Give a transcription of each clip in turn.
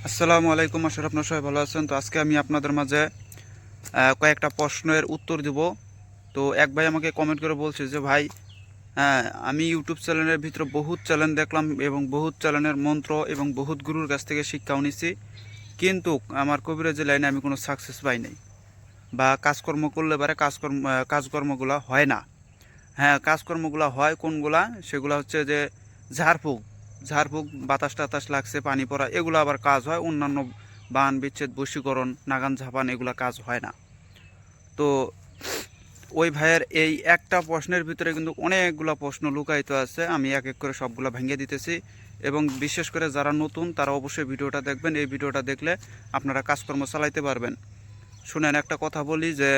আসসালামু আলাইকুম। আশা করি আপনারা সবাই ভালো আছেন। তো আজকে আমি আপনাদের মাঝে কয়েকটা প্রশ্নের উত্তর দিব। তো এক ভাই আমাকে কমেন্ট করে বলছে যে ভাই, আমি ইউটিউব চ্যানেলের ভিতরে বহুত চ্যানেল দেখলাম এবং বহুত চ্যানেলের মন্ত্র এবং বহুত গুরুর কাছ থেকে শিক্ষাও নিছি, কিন্তু আমার কবিরাজি লাইনে আমি কোনো সাকসেস পাই নাই, বা কাজকর্ম করলে পারে কাজকর্মগুলো হয় না। হ্যাঁ, কাজকর্মগুলো হয় কোনগুলা, সেগুলো হচ্ছে যে ঝাড়ফুঁক ঝাড়ফুঁক বাতাস টাতাস লাগছে, পানি পড়া, এগুলো আবার কাজ হয়। অন্যান্য বান বিচ্ছেদ, বশীকরণ, নাগান ঝাপান, এগুলো কাজ হয় না। তো ওই ভাইয়ের এই একটা প্রশ্নের ভিতরে কিন্তু অনেকগুলো প্রশ্ন লুকায়িত আছে। আমি এক এক করে সবগুলো ভেঙে দিতেছি, এবং বিশেষ করে যারা নতুন তারা অবশ্যই ভিডিওটা দেখবেন। এই ভিডিওটা দেখলে আপনারা কাজকর্ম চালাইতে পারবেন। শুনেন, একটা কথা বলি যে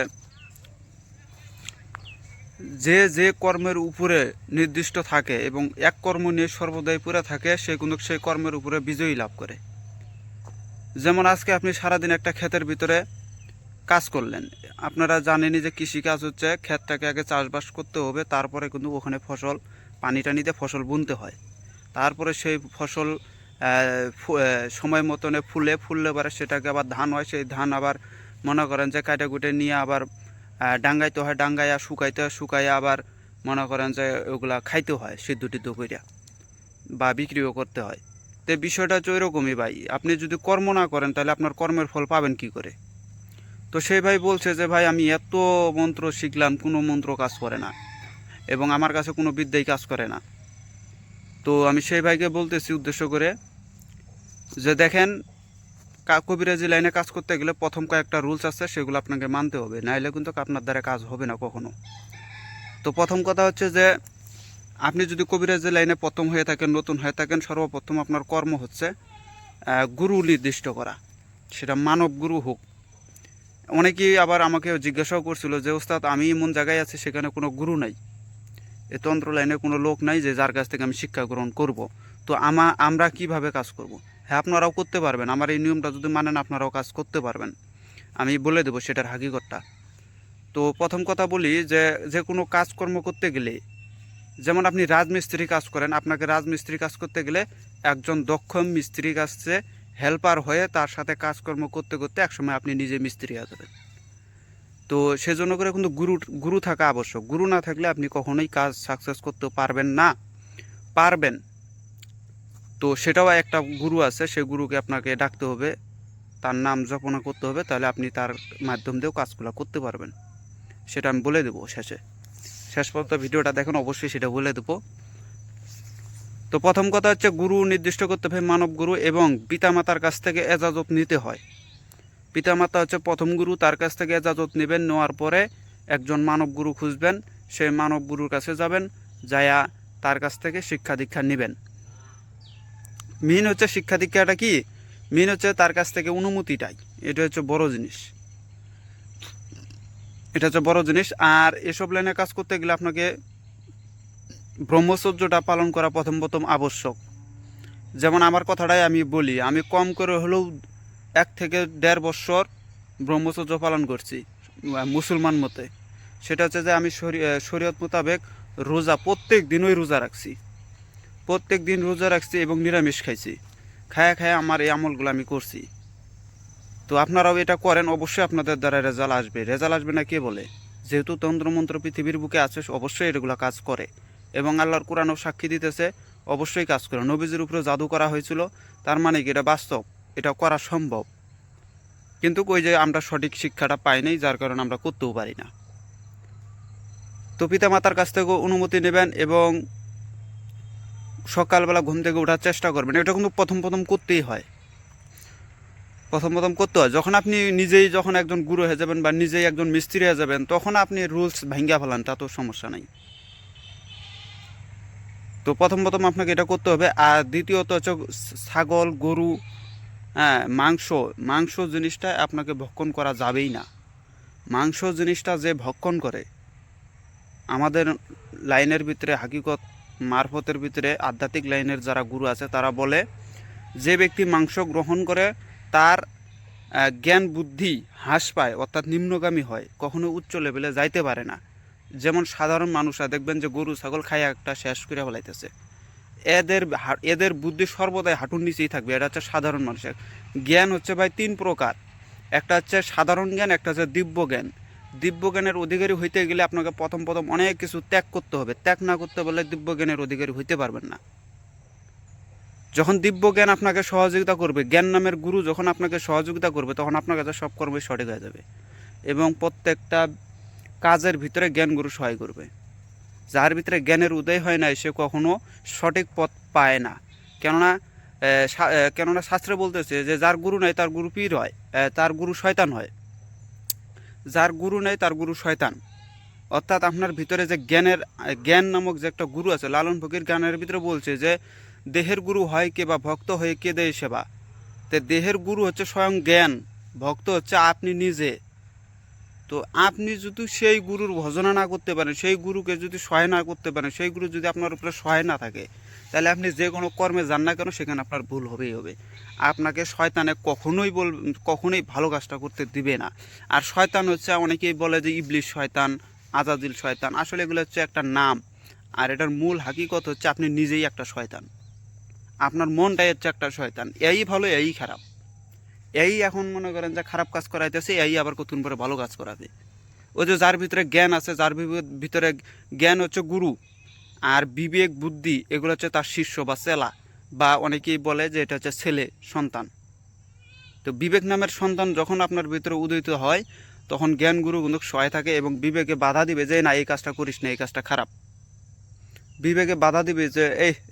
যে যে কর্মের উপরে নির্দিষ্ট থাকে এবং এক কর্ম নিয়ে সর্বদাই পড়ে থাকে, সে কিন্তু সেই কর্মের উপরে বিজয়ী লাভ করে। যেমন আজকে আপনি সারাদিন একটা ক্ষেতের ভিতরে কাজ করলেন। আপনারা জানেনই যে কৃষিকাজ হচ্ছে ক্ষেতটাকে আগে চাষবাস করতে হবে, তারপরে কিন্তু ওখানে ফসল, পানি টানিতে ফসল বুনতে হয়। তারপরে সেই ফসল সময় মতনে ফুললে পরে সেটাকে আবার ধান হয়। সেই ধান আবার মনে করেন যে কাটে কুটে নিয়ে আবার ডাঙ্গাইতে হয়, ডাঙ্গাইয়া শুকাইতে হয়, শুকাইয়া আবার মনে করেন যে ওগুলা খাইতে হয় সিদ্ধ টিদ্ধ করিয়া, বা বিক্রিও করতে হয়। তো বিষয়টা হচ্ছে ওইরকমই ভাই, আপনি যদি কর্ম না করেন তাহলে আপনার কর্মের ফল পাবেন কি করে? তো সেই ভাই বলছে যে ভাই, আমি এত মন্ত্র শিখলাম, কোনো মন্ত্র কাজ করে না, এবং আমার কাছে কোনো বিদ্যাই কাজ করে না। তো আমি সেই ভাইকে বলতেছি উদ্দেশ্য করে যে দেখেন, কবিরাজি লাইনে কাজ করতে গেলে প্রথম কয়েকটা রুলস আছে, সেগুলো আপনাকে মানতে হবে, নাইলে কিন্তু আপনার দ্বারা কাজ হবে না কখনো। তো প্রথম কথা হচ্ছে যে আপনি যদি কবিরাজি লাইনে প্রথম হয়ে থাকেন, নতুন হয়ে থাকেন, সর্বপ্রথম আপনার কর্ম হচ্ছে গুরু নির্দিষ্ট করা, সেটা মানব গুরু হোক। অনেকেই আবার আমাকে জিজ্ঞাসাও করছিল যে ওস্তাদ, আমি এমন জায়গায় আছি সেখানে কোনো গুরু নাই, এ তন্ত্র লাইনে কোনো লোক নাই যে যার কাছ থেকে আমি শিক্ষা গ্রহণ করব। তো আমরা কিভাবে কাজ করব? হ্যাঁ, আপনারাও করতে পারবেন। আমার এই নিয়মটা যদি মানেন, আপনারাও কাজ করতে পারবেন। আমি বলে দেবো সেটার হাকিকতটা। তো প্রথম কথা বলি যে যে কোনো কাজকর্ম করতে গেলে, যেমন আপনি রাজমিস্ত্রি কাজ করেন, আপনাকে রাজমিস্ত্রি কাজ করতে গেলে একজন দক্ষ মিস্ত্রির কাছে হেল্পার হয়ে তার সাথে কাজকর্ম করতে করতে একসময় আপনি নিজে মিস্ত্রি হয়ে যাবেন। তো সেজন্য করে কিন্তু গুরু থাকা আবশ্যক। গুরু না থাকলে আপনি কখনোই কাজ সাকসেস করতে পারবেন না। পারবেন, তো সেটাও একটা গুরু আছে, সেই গুরুকে আপনাকে ডাকতে হবে, তার নাম জপনা করতে হবে, তাহলে আপনি তার মাধ্যম দিয়েও কাজগুলো করতে পারবেন। সেটা আমি বলে দেবো শেষ পর্যন্ত ভিডিওটা দেখুন, অবশ্যই সেটা বলে দেবো। তো প্রথম কথা হচ্ছে, গুরু নির্দিষ্ট করতে হবে মানব গুরু, এবং পিতামাতার কাছ থেকে এজাজত নিতে হয়। পিতামাতা হচ্ছে প্রথম গুরু, তার কাছ থেকে এজাজত নেবেন। নেওয়ার পরে একজন মানব গুরু খুঁজবেন, সেই মানব গুরুর কাছে যাবেন, যায়া তার কাছ থেকে শিক্ষা দীক্ষা নেবেন। মেন হচ্ছে শিক্ষা দীক্ষাটা কি, মেন হচ্ছে তার কাছ থেকে অনুমতিটাই, এটা হচ্ছে বড় জিনিস। এটা হচ্ছে বড় জিনিস। আর এসব লাইনে কাজ করতে গেলে আপনাকে ব্রহ্মচর্যটা পালন করা প্রথম প্রথম আবশ্যক। যেমন আমার কথাটাই আমি বলি, আমি কম করে হলেও 1 থেকে 1.5 বছর ব্রহ্মচর্য পালন করছি মুসলমান মতে। সেটা হচ্ছে যে আমি শরীয়ত মোতাবেক রোজা প্রত্যেক দিনই রোজা রাখছি, প্রত্যেক দিন রোজা রাখছি এবং নিরামিষ খাইছি। খায়া খায়া আমার এই আমলগুলো আমি করছি। তো আপনারাও এটা করেন, অবশ্যই আপনাদের দ্বারা রেজাল্ট আসবে। রেজাল্ট আসবে না কে বলে? যেহেতু তন্ত্রমন্ত্র পৃথিবীর বুকে আছে, অবশ্যই এগুলো কাজ করে, এবং আল্লাহর কোরআনও সাক্ষী দিতেছে অবশ্যই কাজ করে। নবীজির উপরে জাদু করা হয়েছিল, তার মানে কি এটা বাস্তব, এটা করা সম্ভব। কিন্তু ওই যে আমরা সঠিক শিক্ষাটা পাই নাই, যার কারণে আমরা করতেও পারি না। তো পিতামাতার কাছ থেকে অনুমতি নেবেন, এবং সকালবেলা ঘুম থেকে ওঠার চেষ্টা করবেন। এটা কিন্তু প্রথম প্রথম করতেই হয়, প্রথম প্রথম করতে হয়। যখন আপনি নিজেই যখন একজন গুরু হয়ে যাবেন বা নিজেই একজন মিস্ত্রি হয়ে যাবেন, তখন আপনি রুলস ভাঙ্গা ফেলান, তা তো সমস্যা নাই। তো প্রথম প্রথম আপনাকে এটা করতে হবে। আর দ্বিতীয়ত হচ্ছে ছাগল, গরু, হ্যাঁ, মাংস, মাংস জিনিসটা আপনাকে ভক্ষণ করা যাবেই না। মাংস জিনিসটা যে ভক্ষণ করে, আমাদের লাইনের ভিতরে হাকিকত মারফতের ভিতরে আধ্যাত্মিক লাইনের যারা গুরু আছে তারা বলে, যে ব্যক্তি মাংস গ্রহণ করে তার জ্ঞান বুদ্ধি হ্রাস পায়, অর্থাৎ নিম্নগামী হয়, কখনো উচ্চ লেভেলে যাইতে পারে না। যেমন সাধারণ মানুষরা দেখবেন যে গরু ছাগল খাইয়া একটা শেষ করে ফেলাইতেছে, এদের বুদ্ধি সর্বদাই হাঁটুর নিচেই থাকবে। এটা হচ্ছে সাধারণ মানুষের জ্ঞান। হচ্ছে ভাই 3 প্রকার। একটা হচ্ছে সাধারণ জ্ঞান, একটা হচ্ছে দিব্য জ্ঞান। দিব্য জ্ঞানের অধিকারী হইতে গেলে আপনাকে প্রথম অনেক কিছু ত্যাগ করতে হবে। ত্যাগ না করতে পারলে দিব্য জ্ঞানের অধিকারী হইতে পারবেন না। যখন দিব্য জ্ঞান আপনাকে সহযোগিতা করবে, জ্ঞান নামের গুরু যখন আপনাকে সহযোগিতা করবে, তখন আপনার কাছে সব কর্মই সঠিক হয়ে যাবে এবং প্রত্যেকটা কাজের ভিতরে জ্ঞান গুরু সহায় করবে। যার ভিতরে জ্ঞানের উদয় হয় না, সে কখনো সঠিক পথ পায় না। কেননা শাস্ত্রে বলতেছে যে যার গুরু নাই তার গুরু পীর হয়, তার গুরু শয়তান হয়। যার গুরু নেই তার গুরু শয়তান। অর্থাৎ আপনার ভিতরে যে জ্ঞান নামক যে একটা গুরু আছে, লালন ফকির গানের ভিতরে বলছে যে দেহের গুরু হয় কে বা ভক্ত হয়ে কে দেয় সেবা। তো দেহের গুরু হচ্ছে স্বয়ং জ্ঞান, ভক্ত হচ্ছে আপনি নিজে। তো আপনি যদি সেই গুরুর ভজনা না করতে পারেন, সেই গুরুকে যদি সহায় না করতে পারেন, সেই গুরু যদি আপনার উপরে সহায় না থাকে, তাহলে আপনি যে কোনো কর্মে যান না কেন সেখানে আপনার ভুল হবেই হবে। আপনাকে শয়তানে কখনোই ভালো কাজটা করতে দিবে না। আর শয়তান হচ্ছে, অনেকেই বলে যে ইবলিশ শয়তান, আজাজিল শয়তান। আসলে এগুলো হচ্ছে একটা নাম, আর এটার মূল হাকিকত হচ্ছে আপনি নিজেই একটা শয়তান। আপনার মনটাই হচ্ছে একটা শয়তান। এই ভালো এই খারাপ, এই এখন মনে করেন যে খারাপ কাজ করাইতেছে, এই আবার কতক্ষণ পরে ভালো কাজ করাবে। ওই যে যার ভিতরে জ্ঞান আছে, যার ভিতরে জ্ঞান হচ্ছে গুরু, আর বিবেক বুদ্ধি এগুলো হচ্ছে তার শিষ্য বা চেলা, বা অনেকেই বলে যে এটা হচ্ছে ছেলে সন্তান। তো বিবেক নামের সন্তান যখন আপনার ভিতরে উদিত হয়, তখন জ্ঞান গুরু কিন্তু সহায় থাকে এবং বিবেকে বাধা দিবে যে না এই কাজটা করিস না, এই কাজটা খারাপ। বিবেকে বাধা দিবে যে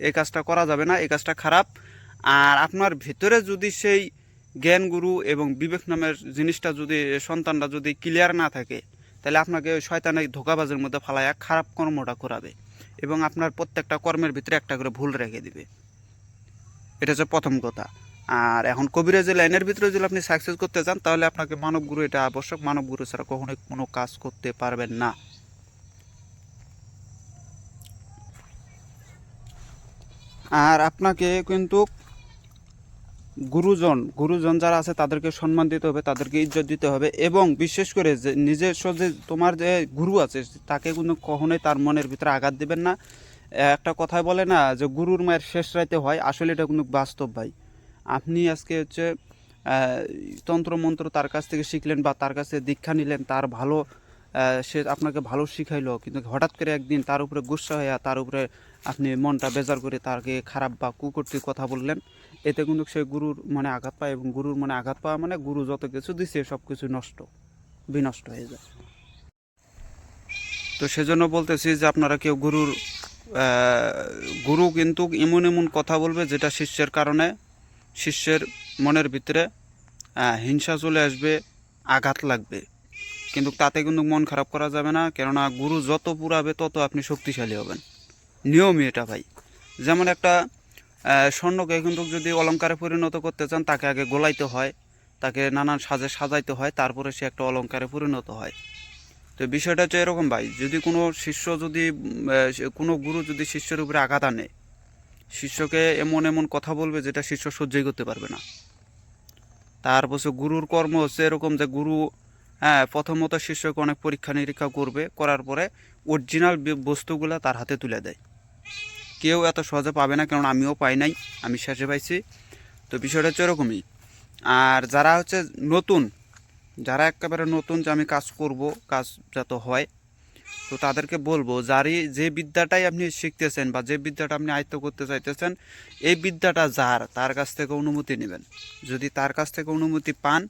এই কাজটা করা যাবে না, এই কাজটা খারাপ। আর আপনার ভিতরে যদি সেই জ্ঞান গুরু এবং বিবেক নামের জিনিসটা যদি, সন্তানটা যদি ক্লিয়ার না থাকে, তাহলে আপনাকে ওই শয়তানের ধোঁকাবাজের মধ্যে ফালাইয়া খারাপ কর্মটা করাবে এবং আপনার প্রত্যেকটা কর্মের ভিতরে একটা করে ভুল রেখে দিবে। এটা হচ্ছে প্রথম কথা। আর এখন কবিরাজি লাইনের ভিতরে যদি আপনি সাকসেস করতে চান, তাহলে আপনাকে মানব গুরু এটা আবশ্যক। মানব গুরু ছাড়া কখনোই কোনো কাজ করতে পারবেন না। আর আপনাকে কিন্তু গুরুজন যারা আছে তাদেরকে সম্মান দিতে হবে, তাদেরকে ইজ্জত দিতে হবে এবং বিশেষ করে যে নিজস্ব যে তোমার যে গুরু আছে তাকে কিন্তু কখনোই তার মনের ভিতরে আঘাত দিবেন না। একটা কথায় বলে না যে গুরুর মায়ের শেষ রাইতে হয়, আসলে এটা কিন্তু বাস্তব ভাই। আপনি আজকে হচ্ছে তন্ত্রমন্ত্র তার কাছ থেকে শিখলেন বা তার কাছে দীক্ষা নিলেন, তার ভালো সে আপনাকে ভালো শিখাইলো, কিন্তু হঠাৎ করে একদিন তার উপরে গুসা হয়ে তার উপরে আপনি মনটা বেজার করে তাকে খারাপ বা কুকর্তী কথা বললেন, এতে কিন্তু সে গুরুর মনে আঘাত পায় এবং গুরুর মনে আঘাত পাওয়া মানে গুরু যত কিছু দিচ্ছে সব কিছু বিনষ্ট হয়ে যায়। তো সেজন্য বলতেছি যে আপনারা কেউ গুরু কিন্তু এমন এমন কথা বলবে যেটা শিষ্যের কারণে শিষ্যের মনের ভিতরে হিংসা চলে আসবে, আঘাত লাগবে, কিন্তু তাতে কিন্তু মন খারাপ করা যাবে না। কেননা গুরু যত পুরাবে তত আপনি শক্তিশালী হবেন, নিয়মই এটা ভাই। যেমন একটা স্বর্ণকে কিন্তু যদি অলঙ্কারে পরিণত করতে চান, তাকে আগে গোলাইতে হয়, তাকে নানান সাজে সাজাইতে হয়, তারপরে সে একটা অলঙ্কারে পরিণত হয়। তো বিষয়টা হচ্ছে এরকম ভাই, যদি কোনো শিষ্য যদি কোনো গুরু যদি শিষ্যের উপরে আঘাত আনে, শিষ্যকে এমন এমন কথা বলবে যেটা শিষ্য সহ্যই করতে পারবে না। তারপর গুরুর কর্ম হচ্ছে এরকম যে গুরু প্রথমত শিষ্যকে অনেক পরীক্ষা নিরীক্ষা করবে, করার পরে অরিজিনাল বস্তুগুলো তার হাতে তুলে দেয়। কেউ এত সহজে পাবে না, কারণ আমিও পাই নাই, আমি শেষে পাইছি। তো বিষয়টা হচ্ছে এরকমই। আর যারা হচ্ছে নতুন, যারা একেবারে নতুন যে আমি কাজ করব, কাজ যত হয়, তো তাদেরকে বলবো যে বিদ্যাটাই আপনি শিখতেছেন বা যে বিদ্যাটা আপনি আয়ত্ত করতে চাইতেছেন, এই বিদ্যাটা তার কাছ থেকে অনুমতি নেবেন। যদি তার কাছ থেকে অনুমতি পান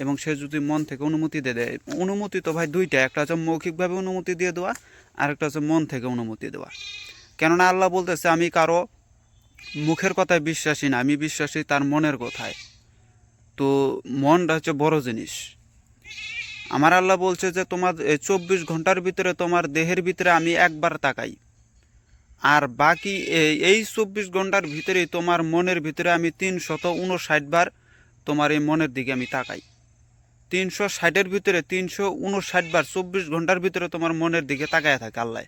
এবং সে যদি মন থেকে অনুমতি দিয়ে দেয়, অনুমতি তো ভাই দুইটা, একটা হচ্ছে মৌখিকভাবে অনুমতি দিয়ে দেওয়া, আর একটা হচ্ছে মন থেকে অনুমতি দেওয়া। কেননা আল্লাহ বলতেছে আমি কারো মুখের কথায় বিশ্বাসী না, আমি বিশ্বাসী তার মনের কথায়। তো মনটা হচ্ছে বড় জিনিস। আমার আল্লাহ বলছে যে তোমার 24 ঘন্টার ভিতরে তোমার দেহের ভিতরে আমি একবার তাকাই, আর বাকি এই 24 ঘন্টার ভিতরেই তোমার মনের ভিতরে আমি 359 বার তোমার এই মনের দিকে আমি তাকাই। 360-এর ভিতরে 359 বার 24 ঘন্টার ভিতরে তোমার মনের দিকে তাকায় থাকে আল্লাহ,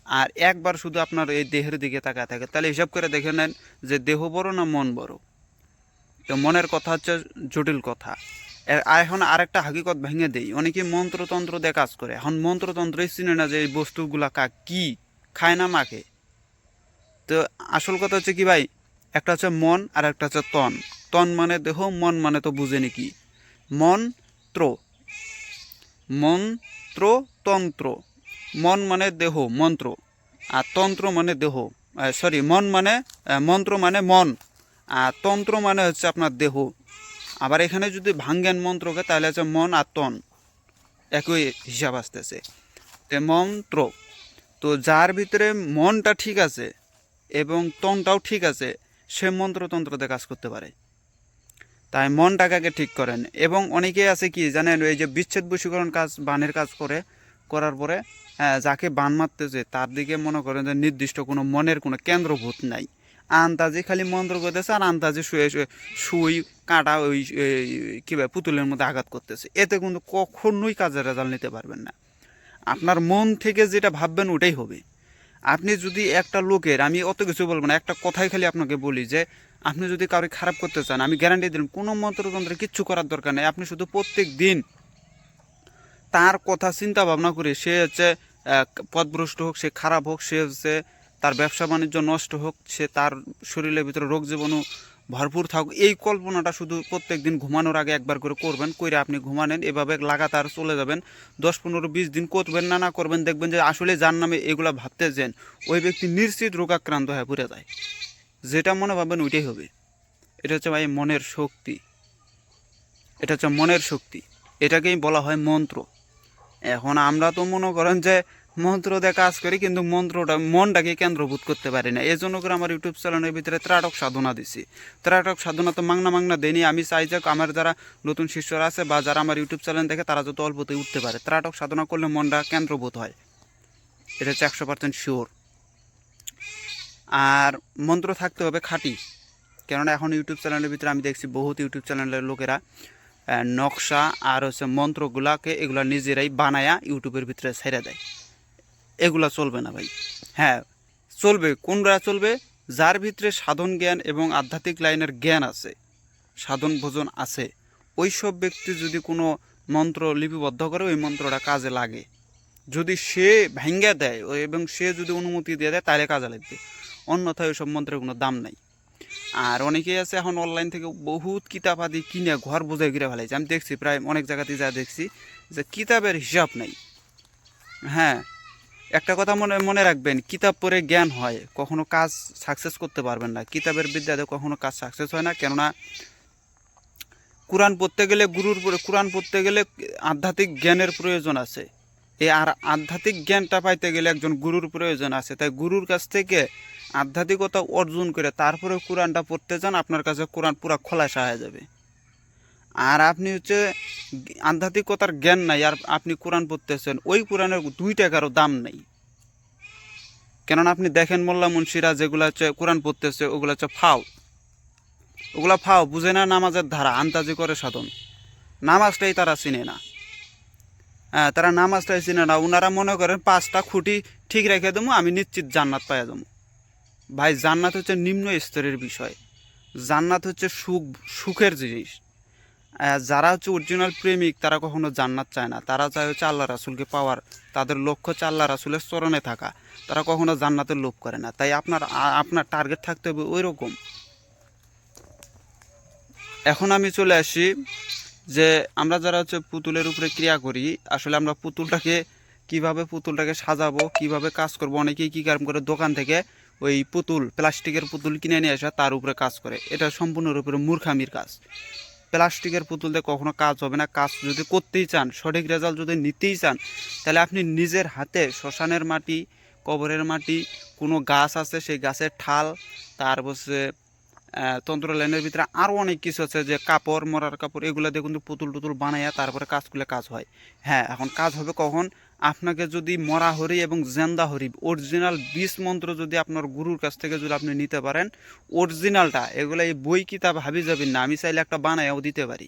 আর একবার শুধু আপনার এই দেহের দিকে তাকায় থাকে। তাহলে হিসাব করে দেখে নেন যে দেহ বড় না মন বড়। তো মনের কথা হচ্ছে জটিল কথা। এখন আরেকটা হাকিকত ভেঙে দেই, অনেকে মন্ত্রতন্ত্র দিয়ে কাজ করে। এখন মন্ত্রতন্ত্রই চিনে না যে এই বস্তুগুলা কি খায় না মাখে। তো আসল কথা হচ্ছে কি ভাই, একটা হচ্ছে মন আর একটা হচ্ছে তন। তন মানে দেহ, মন মানে তো বুঝেনি কি, মন্ত্র, মন্ত্র, তন্ত্র। মন মানে দেহ মন্ত্র, আর তন্ত্র মানে দেহ, সরি মন মানে মন্ত্র মানে মন, আর তন্ত্র মানে হচ্ছে আপনার দেহ। আবার এখানে যদি ভাঙ্গেন মন্ত্রকে তাহলে হচ্ছে মন আর তন একই হিসাব আসতেছে। মন্ত্র, তো যার ভিতরে মনটা ঠিক আছে এবং তনটাও ঠিক আছে, সে মন্ত্রতন্ত্রতে কাজ করতে পারে। তাই মনটাকে আগে ঠিক করেন। এবং অনেকেই আছে কি জানেন, এই যে বিচ্ছেদ বশীকরণ কাজ, বানের কাজ করার পরে যাকে বান মারতেছে তার দিকে মনে করেন যে নির্দিষ্ট কোনো মনের কোনো কেন্দ্রভূত নাই, আন্তাজে খালি মন্ত্র করতেছে আর আন্তাজে শুয়ে শুয়ে সুই কাঁটা ওই কী ভাবে পুতুলের মধ্যে আঘাত করতেছে। এতে কিন্তু কখনোই কাজের রেজাল্ট নিতে পারবেন না। আপনার মন থেকে যেটা ভাববেন ওটাই হবে। আপনি যদি একটা লোকের, আমি অত কিছু বলবো না, একটা কথাই খালি আপনাকে বলি যে আপনি যদি কাউকে খারাপ করতে চান, আমি গ্যারান্টি দিলাম কোনো মন্ত্রতন্ত্রে কিচ্ছু করার দরকার নেই। আপনি শুধু প্রত্যেক দিন তার কথা চিন্তা ভাবনা করে, সে হচ্ছে পথভ্রষ্ট হোক, সে খারাপ হোক, সে হচ্ছে তার ব্যবসা বাণিজ্য নষ্ট হোক, সে তার শরীরের ভিতরে রোগ জীবাণু ভরপুর থাকুক, এই কল্পনাটা শুধু প্রত্যেক দিন ঘুমানোর আগে একবার করে করবেন। কইরা আপনি ঘুমানেন, এভাবে লাগাতার চলে যাবেন 10, 15, 20 দিন করবেন না করবেন, দেখবেন যে আসলে যার নামে এগুলা ভাবতেছেন ওই ব্যক্তি নিশ্চিত রোগাক্রান্ত হয়ে পড়ে যায়। যেটা মনে ভাববেন ওইটাই হবে। এটা হচ্ছে ভাই মনের শক্তি, এটা হচ্ছে মনের শক্তি, এটাকেই বলা হয় মন্ত্র। এখন আমরা তো মনে করেন যে মন্ত্র দিয়ে কাজ করি, কিন্তু মনটাকে কেন্দ্রভূত করতে পারি না। এই জন্য করে আমার ইউটিউব চ্যানেলের ভিতরে ত্রাটক সাধনা দিছি। ত্রাটক সাধনা তো মাংনা দেয়নি। আমি চাই যে আমার যারা নতুন শিষ্যরা আছে বা যারা আমার ইউটিউব চ্যানেল দেখে তারা যত অল্পতে উঠতে পারে। ত্রাটক সাধনা করলে মনটা কেন্দ্রভূত হয়, এটা হচ্ছে 100% শিওর। আর মন্ত্র থাকতে হবে খাঁটি, কেননা এখন ইউটিউব চ্যানেলের ভিতরে আমি দেখছি বহুত ইউটিউব চ্যানেলের লোকেরা নকশা আর হচ্ছে মন্ত্রগুলাকে এগুলা নিজেরাই বানায়া ইউটিউবের ভিতরে ছেড়ে দেয়। এগুলা চলবে না ভাই। হ্যাঁ চলবে, কোনরা চলবে? যার ভিতরে সাধন জ্ঞান এবং আধ্যাত্মিক লাইনের জ্ঞান আছে, সাধন ভোজন আছে, ওই সব ব্যক্তি যদি কোনো মন্ত্র লিপিবদ্ধ করে ওই মন্ত্রটা কাজে লাগে, যদি সে ভেঙ্গে দেয় এবং সে যদি অনুমতি দিয়ে দেয় তাহলে কাজে লাগবে, অন্যথায় ওই সব মন্ত্রের কোনো দাম নাই। আর অনেকেই আছে এখন অনলাইন থেকে বহুত কিতাব আদি কিনে ঘর বোঝাই ঘিরে ফেলাইছে। আমি দেখছি প্রায় অনেক জায়গাতেই যা দেখছি যে কিতাবের হিসাব নাই। হ্যাঁ, একটা কথা মনে রাখবেন, কিতাব পড়ে জ্ঞান হয়, কখনো কাজ সাকসেস করতে পারবেন না। কিতাবের বিদ্যাতে কখনো কাজ সাকসেস হয় না, কেননা কোরআন পড়তে গেলে কোরআন পড়তে গেলে আধ্যাত্মিক জ্ঞানের প্রয়োজন আছে। এই আর আধ্যাত্মিক জ্ঞানটা পাইতে গেলে একজন গুরুর প্রয়োজন আছে। তাই গুরুর কাছ থেকে আধ্যাত্মিকতা অর্জন করে তারপরে কোরআনটা পড়তে যান, আপনার কাছে কোরআন পুরা খোলাসা হয়ে যাবে। আর আপনি হচ্ছে আধ্যাত্মিকতার জ্ঞান নাই আর আপনি কোরআন পড়তেছেন, ওই কোরআনের 2 টাকারও দাম নেই। কেননা আপনি দেখেন মোল্লা মুন্সিরা যেগুলো হচ্ছে কোরআন পড়তেছে ওগুলো হচ্ছে ওগুলা ফাও, বুঝে না নামাজের ধারা, আন্তাজি করে সাধন, নামাজটাই তারা চিনে না। হ্যাঁ, তারা নামাজটাই চিনে না। ওনারা মনে করেন 5টা খুঁটি ঠিক রেখে দেবো, আমি নিশ্চিত জান্নাত পাইয়া যাবো। ভাই জান্নাত হচ্ছে নিম্ন স্তরের বিষয়, জান্নাত হচ্ছে সুখের জিনিস। যারা হচ্ছে অরিজিনাল প্রেমিক তারা কখনো জান্নাত চায় না, তারা চায় হচ্ছে আল্লাহ রাসুলকে পাওয়ার, তাদের লক্ষ্য হচ্ছে আল্লাহ রাসুলের চরণে থাকা, তারা কখনো জান্নাতের লোভ করে না। তাই আপনার টার্গেট থাকতে হবে ওই রকম। এখন আমি চলে আসি যে আমরা যারা হচ্ছে পুতুলের উপরে ক্রিয়া করি, আসলে আমরা পুতুলটাকে সাজাবো, কিভাবে কাজ করব। অনেকেই কী কারণ করে দোকান থেকে ওই প্লাস্টিকের পুতুল কিনে নিয়ে আসা তার উপরে কাজ করে, এটা সম্পূর্ণরূপে মূর্খামির কাজ। প্লাস্টিকের পুতুল দিয়ে কখনো কাজ হবে না। কাজ যদি করতেই চান, সঠিক রেজাল্ট যদি নিতেই চান, তাহলে আপনি নিজের হাতে শ্মশানের মাটি, কবরের মাটি, কোনো গাছ আছে সেই গাছের ঠাল, তারপর তন্ত্র লাইনের ভিতরে আরও অনেক কিছু আছে, যে কাপড়, মরার কাপড়, এগুলো দিয়ে কিন্তু পুতুল বানাইয়া তারপরে কাজ করলে কাজ হয়। হ্যাঁ, এখন কাজ হবে কখন? আপনাকে যদি মরা হরি এবং জেন্দা হরি অরিজিনাল 20 মন্ত্র যদি আপনার গুরুর কাছ থেকে যদি আপনি নিতে পারেন অরিজিনালটা, এগুলো এই বই কিতাব হাবি যাবেন না। আমি চাইলে একটা বানাইয়াও দিতে পারি,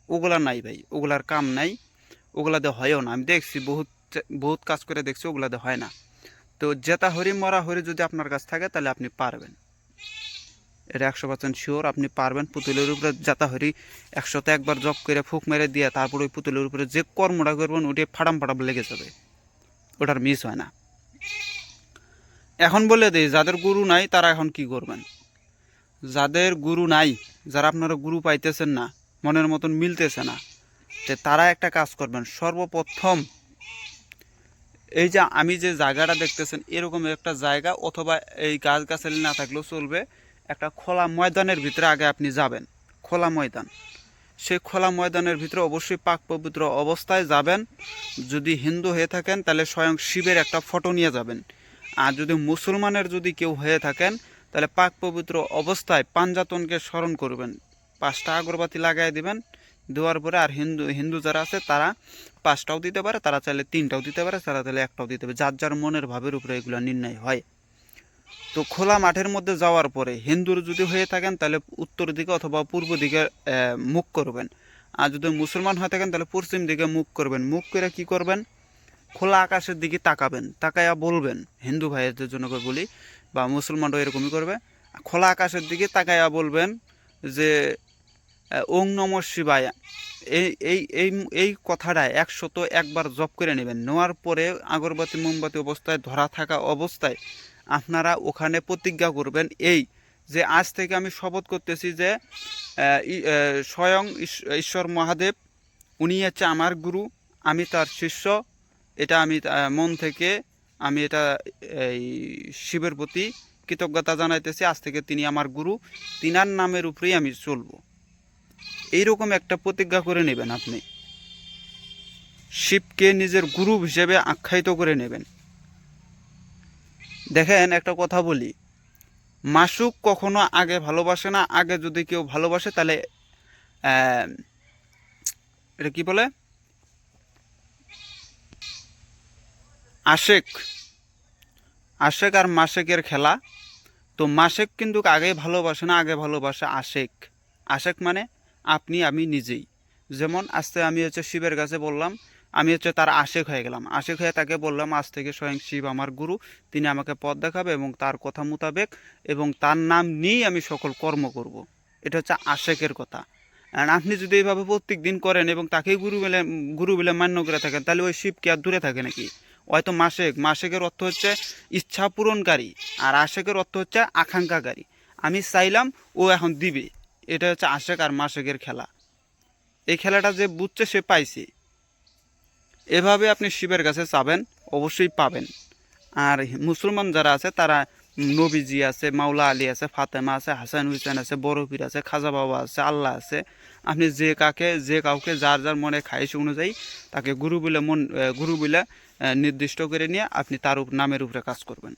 ওগুলা নাই ভাই, ওগুলার কাম নাই, ওগুলাতে হয়ও না। আমি দেখছি বহুত কাজ করে দেখছি, ওগুলাতে হয় না। তো জেতা হরি মরা হরি যদি আপনার কাছ থাকে তাহলে আপনি পারবেন, এটা 100% শিওর আপনি পারবেন। পুতুলের উপরে যাতা হরি 100তে একবার জব করে ফুক মেরে দিয়ে তারপর ওই পুতুলের উপরে যে কর্মটা করবেন ওটাই ফাটাম লেগে যাবে, ওটার মিস হয় না। এখন বলে দিই, যাদের গুরু নাই তারা এখন কি করবেন। যাদের গুরু নাই, যারা আপনারা গুরু পাইতেছেন না, মনের মতন মিলতেছে না, তো তারা একটা কাজ করবেন। সর্বপ্রথম এই যে আমি যে জায়গাটা দেখতেছেন এরকম একটা জায়গা, অথবা এই গাছগাছালি না থাকলেও চলবে, একটা খোলা ময়দানের ভিতরে আগে আপনি যাবেন। খোলা ময়দান, সেই খোলা ময়দানের ভিতরে অবশ্যই পাক পবিত্র অবস্থায় যাবেন। যদি হিন্দু হয়ে থাকেন তাহলে স্বয়ং শিবের একটা ফটো নিয়ে যাবেন। আর যদি মুসলমানের যদি কেউ হয়ে থাকেন তাহলে পাক পবিত্র অবস্থায় পাঞ্জাতনকে স্মরণ করবেন, 5টা আগরবাতি লাগাই দিবেন। দেওয়ার পরে আর হিন্দু যারা আছে তারা 5টাও দিতে পারে, তারা চাইলে 3টাও দিতে পারে, তারা চাইলে 1টাও দিতে পারে, যার যার মনের ভাবের উপরে এগুলো নির্ণয় হয়। তো খোলা মাঠের মধ্যে যাওয়ার পরে হিন্দুর যদি হয়ে থাকেন তাহলে উত্তর দিকে অথবা পূর্ব দিকে মুখ করবেন। আর যদি মুসলমান হয়ে থাকেন তাহলে পশ্চিম দিকে মুখ করবেন। মুখ করে কি করবেন, খোলা আকাশের দিকে তাকাবেন, তাকাইয়া বলবেন, হিন্দু ভাইদের জন্য বলি বা মুসলমানরাও এরকমই করবে, খোলা আকাশের দিকে তাকাইয়া বলবেন যে ওং নম শিবায়। এই এই এই এই কথাটা 101বার জপ করে নেবেন। নেওয়ার পরে আগরবাতি মোমবাতি অবস্থায় ধরা থাকা অবস্থায় আপনারা ওখানে প্রতিজ্ঞা করবেন এই যে আজ থেকে আমি শপথ করতেছি যে স্বয়ং ঈশ্বর মহাদেব উনি হচ্ছে আমার গুরু, আমি তার শিষ্য। এটা আমি মন থেকে আমি এটা এই শিবের প্রতি কৃতজ্ঞতা জানাইতেছি। আজ থেকে তিনি আমার গুরু, তিনার নামের উপরেই আমি চলবো। এইরকম একটা প্রতিজ্ঞা করে নেবেন। আপনি শিবকে নিজের গুরু হিসেবে আখ্যায়িত করে নেবেন। দেখেন একটা কথা বলি, মাসুক কখনো আগে ভালোবাসে না। আগে যদি কেউ ভালোবাসে তাহলে এটা কি বলে, আশেক। আশেক আর মাসেকের খেলা। তো মাসেক কিন্তু আগে ভালোবাসে না, আগে ভালোবাসে আশেক। আশেক মানে আপনি আমি নিজেই। যেমন আজকে আমি হচ্ছে শিবের কাছে বললাম, আমি হচ্ছে তার আশেক হয়ে গেলাম। আশেক হয়ে তাকে বললাম আজ থেকে স্বয়ং শিব আমার গুরু, তিনি আমাকে পথ দেখাবে এবং তার কথা মোতাবেক এবং তার নাম নিয়েই আমি সকল কর্ম করব। এটা হচ্ছে আশেকের কথা। আর আপনি যদি এইভাবে প্রত্যেক দিন করেন এবং তাকেই গুরু বলে মান্য করে থাকেন, তাহলে ওই শিব কি আর দূরে থাকে নাকি? হয়তো মাসেক, মাসেকের অর্থ হচ্ছে ইচ্ছা পূরণকারী, আর আশেকের অর্থ হচ্ছে আকাঙ্ক্ষাকারী। আমি চাইলাম, ও এখন দিবে। এটা হচ্ছে আশেক আর মাসেকের খেলা। এই খেলাটা যে বুঝছে সে পাইছে। এভাবে আপনি শিবের কাছে চাবেন, অবশ্যই পাবেন। আর মুসলমান যারা আছে তারা নবীজি আছে, মাওলা আলী আছে, ফাতেমা আছে, হাসান হুসেন আছে, বড় পীর আছে, খাজা বাবা আছে, আল্লাহ আছে। আপনি যে কাউকে যার যার মনে খাইশ অনুযায়ী তাকে গুরু বলে নির্দিষ্ট করে নিয়ে আপনি তার নামের উপরে কাজ করবেন।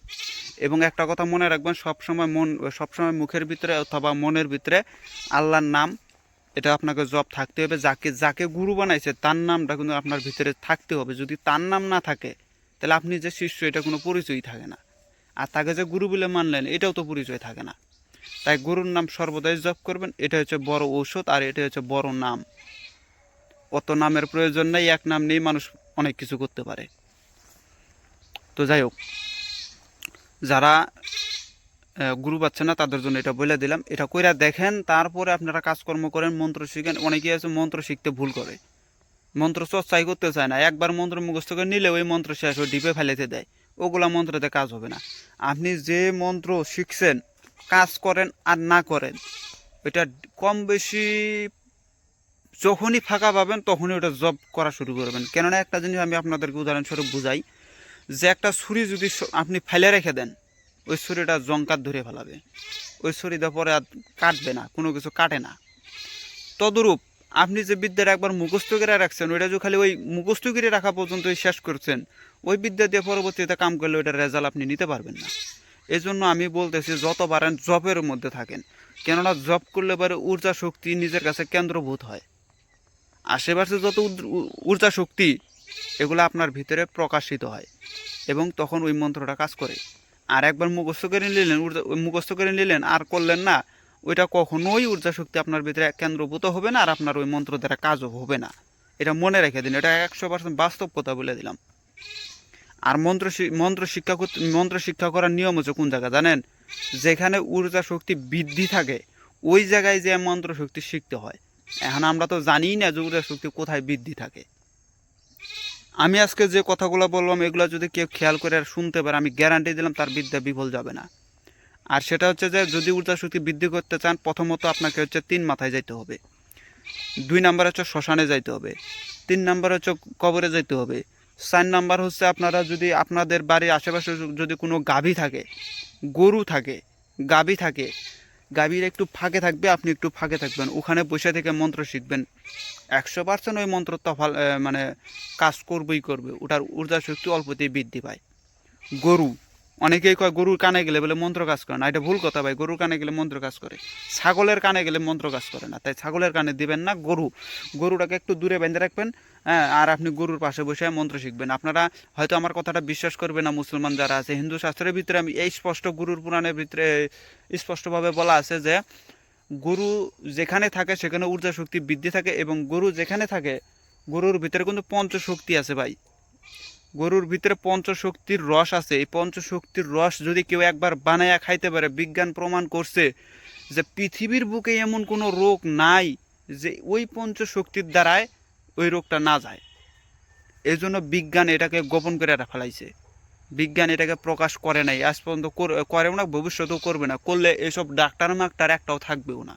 এবং একটা কথা মনে রাখবেন, সবসময় মুখের ভিতরে অথবা মনের ভিতরে আল্লাহর নাম এটা আপনাকে জব থাকতে হবে। যাকে গুরু বানাইছে তার নামটা কিন্তু আপনার ভিতরে থাকতে হবে। যদি তার নাম না থাকে তাহলে আপনি যে শিষ্য এটা কোনো পরিচয়ই থাকে না। আর তাকে যে গুরু বলে মানলেন এটাও তো পরিচয় থাকে না। তাই গুরুর নাম সর্বদাই জপ করবেন। এটা হচ্ছে বড় ঔষধ, আর এটা হচ্ছে বড় নাম। অত নামের প্রয়োজন নেই, এক নাম নেই মানুষ অনেক কিছু করতে পারে। তো যাই হোক, যারা গুরু পাচ্ছে না তাদের জন্য এটা বলে দিলাম। এটা কইরা দেখেন, তারপরে আপনারা কাজকর্ম করেন, মন্ত্র শিখেন। অনেকেই আছে মন্ত্র শিখতে ভুল করে, মন্ত্র চর্চাই করতে চায় না। একবার মন্ত্র মুখস্থ করে নিলে ওই মন্ত্র শেষ হয়ে ডিপে ফেলেতে দেয়। ওগুলা মন্ত্রতে কাজ হবে না। আপনি যে মন্ত্র শিখছেন কাজ করেন আর না করেন, ওইটা কম বেশি যখনই ফাঁকা পাবেন তখনই ওটা জব করা শুরু করবেন। কেননা একটা জিনিস আমি আপনাদেরকে উদাহরণস্বরূপ বুঝাই, যে একটা ছুরি যদি আপনি ফেলে রেখে দেন, ওই ছুরিটা জঙ্কার ধরে ফেলাবে। ওই ছুরিটা পরে আর কাটবে না, কোনো কিছু কাটে না। তদরূপ আপনি যে বিদ্যাটা একবার মুখস্থ করে রাখছেন, ওইটা যে খালি ওই মুখস্থ করে রাখা পর্যন্তই শেষ করছেন, ওই বিদ্যা দিয়ে পরবর্তীতে কাম করলে ওইটার রেজাল্ট আপনি নিতে পারবেন না। এই জন্য আমি বলতেছি যত পারেন জবের মধ্যে থাকেন। কেননা জব করলে পরে ঊর্জা শক্তি নিজের কাছে কেন্দ্রভূত হয়। আশেপাশে যত ঊর্জা শক্তি এগুলো আপনার ভিতরে প্রকাশিত হয় এবং তখন ওই মন্ত্রটা কাজ করে। আর একবার মুখস্থ করে নিলেন আর করলেন না, ওইটা কখনোই ঊর্জা শক্তি আপনার ভিতরে কেন্দ্রভূত হবে না, আর আপনার ওই মন্ত্র দ্বারা কাজও হবে না। এটা মনে রেখে দিন, এটা 100% বাস্তব কথা বলে দিলাম। আর মন্ত্র শিক্ষা করার নিয়ম হচ্ছে কোন জায়গা জানেন? যেখানে ঊর্জা শক্তি বৃদ্ধি থাকে ওই জায়গায় যে মন্ত্র শক্তি শিখতে হয়। এখন আমরা তো জানিই না যে ঊর্জা শক্তি কোথায় বৃদ্ধি থাকে। আমি আজকে যে কথাগুলো বললাম এগুলো যদি কেউ খেয়াল করে আর শুনতে পারে, আমি গ্যারান্টি দিলাম তার বিদ্যা বিফল যাবে না। আর সেটা হচ্ছে যে যদি ঊর্জা শক্তি বৃদ্ধি করতে চান, প্রথমত আপনাকে হচ্ছে 3 মাথায় যাইতে হবে, 2 নাম্বার হচ্ছে শ্মশানে যাইতে হবে, 3 নাম্বার হচ্ছে কবরে যাইতে হবে, 4 নাম্বার হচ্ছে আপনারা যদি আপনাদের বাড়ির আশেপাশে যদি কোনো গাভী থাকে, গরু থাকে, গাভী থাকে, গাভীর একটু ফাঁকে থাকবে, আপনি একটু ফাঁকে থাকবেন, ওখানে বসে থেকে মন্ত্র শিখবেন। 100% ওই মন্ত্র তফাল মানে কাজ করবেই করবে, ওটার ঊর্জা শক্তি অল্পতেই বৃদ্ধি পায়। গরু, অনেকেই কয় গরুর কানে গেলে বলে মন্ত্র কাজ করে না, এটা ভুল কথা ভাই। গরুর কানে গেলে মন্ত্র কাজ করে, ছাগলের কানে গেলে মন্ত্র কাজ করে না। তাই ছাগলের কানে দিবেন না, গরুটাকে একটু দূরে বেঁধে রাখবেন। হ্যাঁ, আর আপনি গরুর পাশে বসে মন্ত্র শিখবেন। আপনারা হয়তো আমার কথাটা বিশ্বাস করবে না, মুসলমান যারা আছে, হিন্দু শাস্ত্রের ভিতরে আমি এই স্পষ্ট, গুরুর পুরাণের ভিতরে স্পষ্টভাবে বলা আছে যে গরু যেখানে থাকে সেখানে ঊর্জা শক্তি বৃদ্ধি থাকে, এবং গরু যেখানে থাকে গরুর ভিতরে কিন্তু পঞ্চশক্তি আছে ভাই। গরুর ভিতরে পঞ্চশক্তির রস আছে। এই পঞ্চশক্তির রস যদি কেউ একবার বানায়া খাইতে পারে, বিজ্ঞান প্রমাণ করছে যে পৃথিবীর বুকে এমন কোনো রোগ নাই যে ওই পঞ্চশক্তির দ্বারায় ওই রোগটা না যায়। এই জন্য বিজ্ঞান এটাকে গোপন করে ফেলাইছে, বিজ্ঞান এটাকে প্রকাশ করে নাই, আজ পর্যন্ত করেও না, ভবিষ্যতেও করবে না। করলে এসব ডাক্তার মাক্তার একটাও থাকবেও না,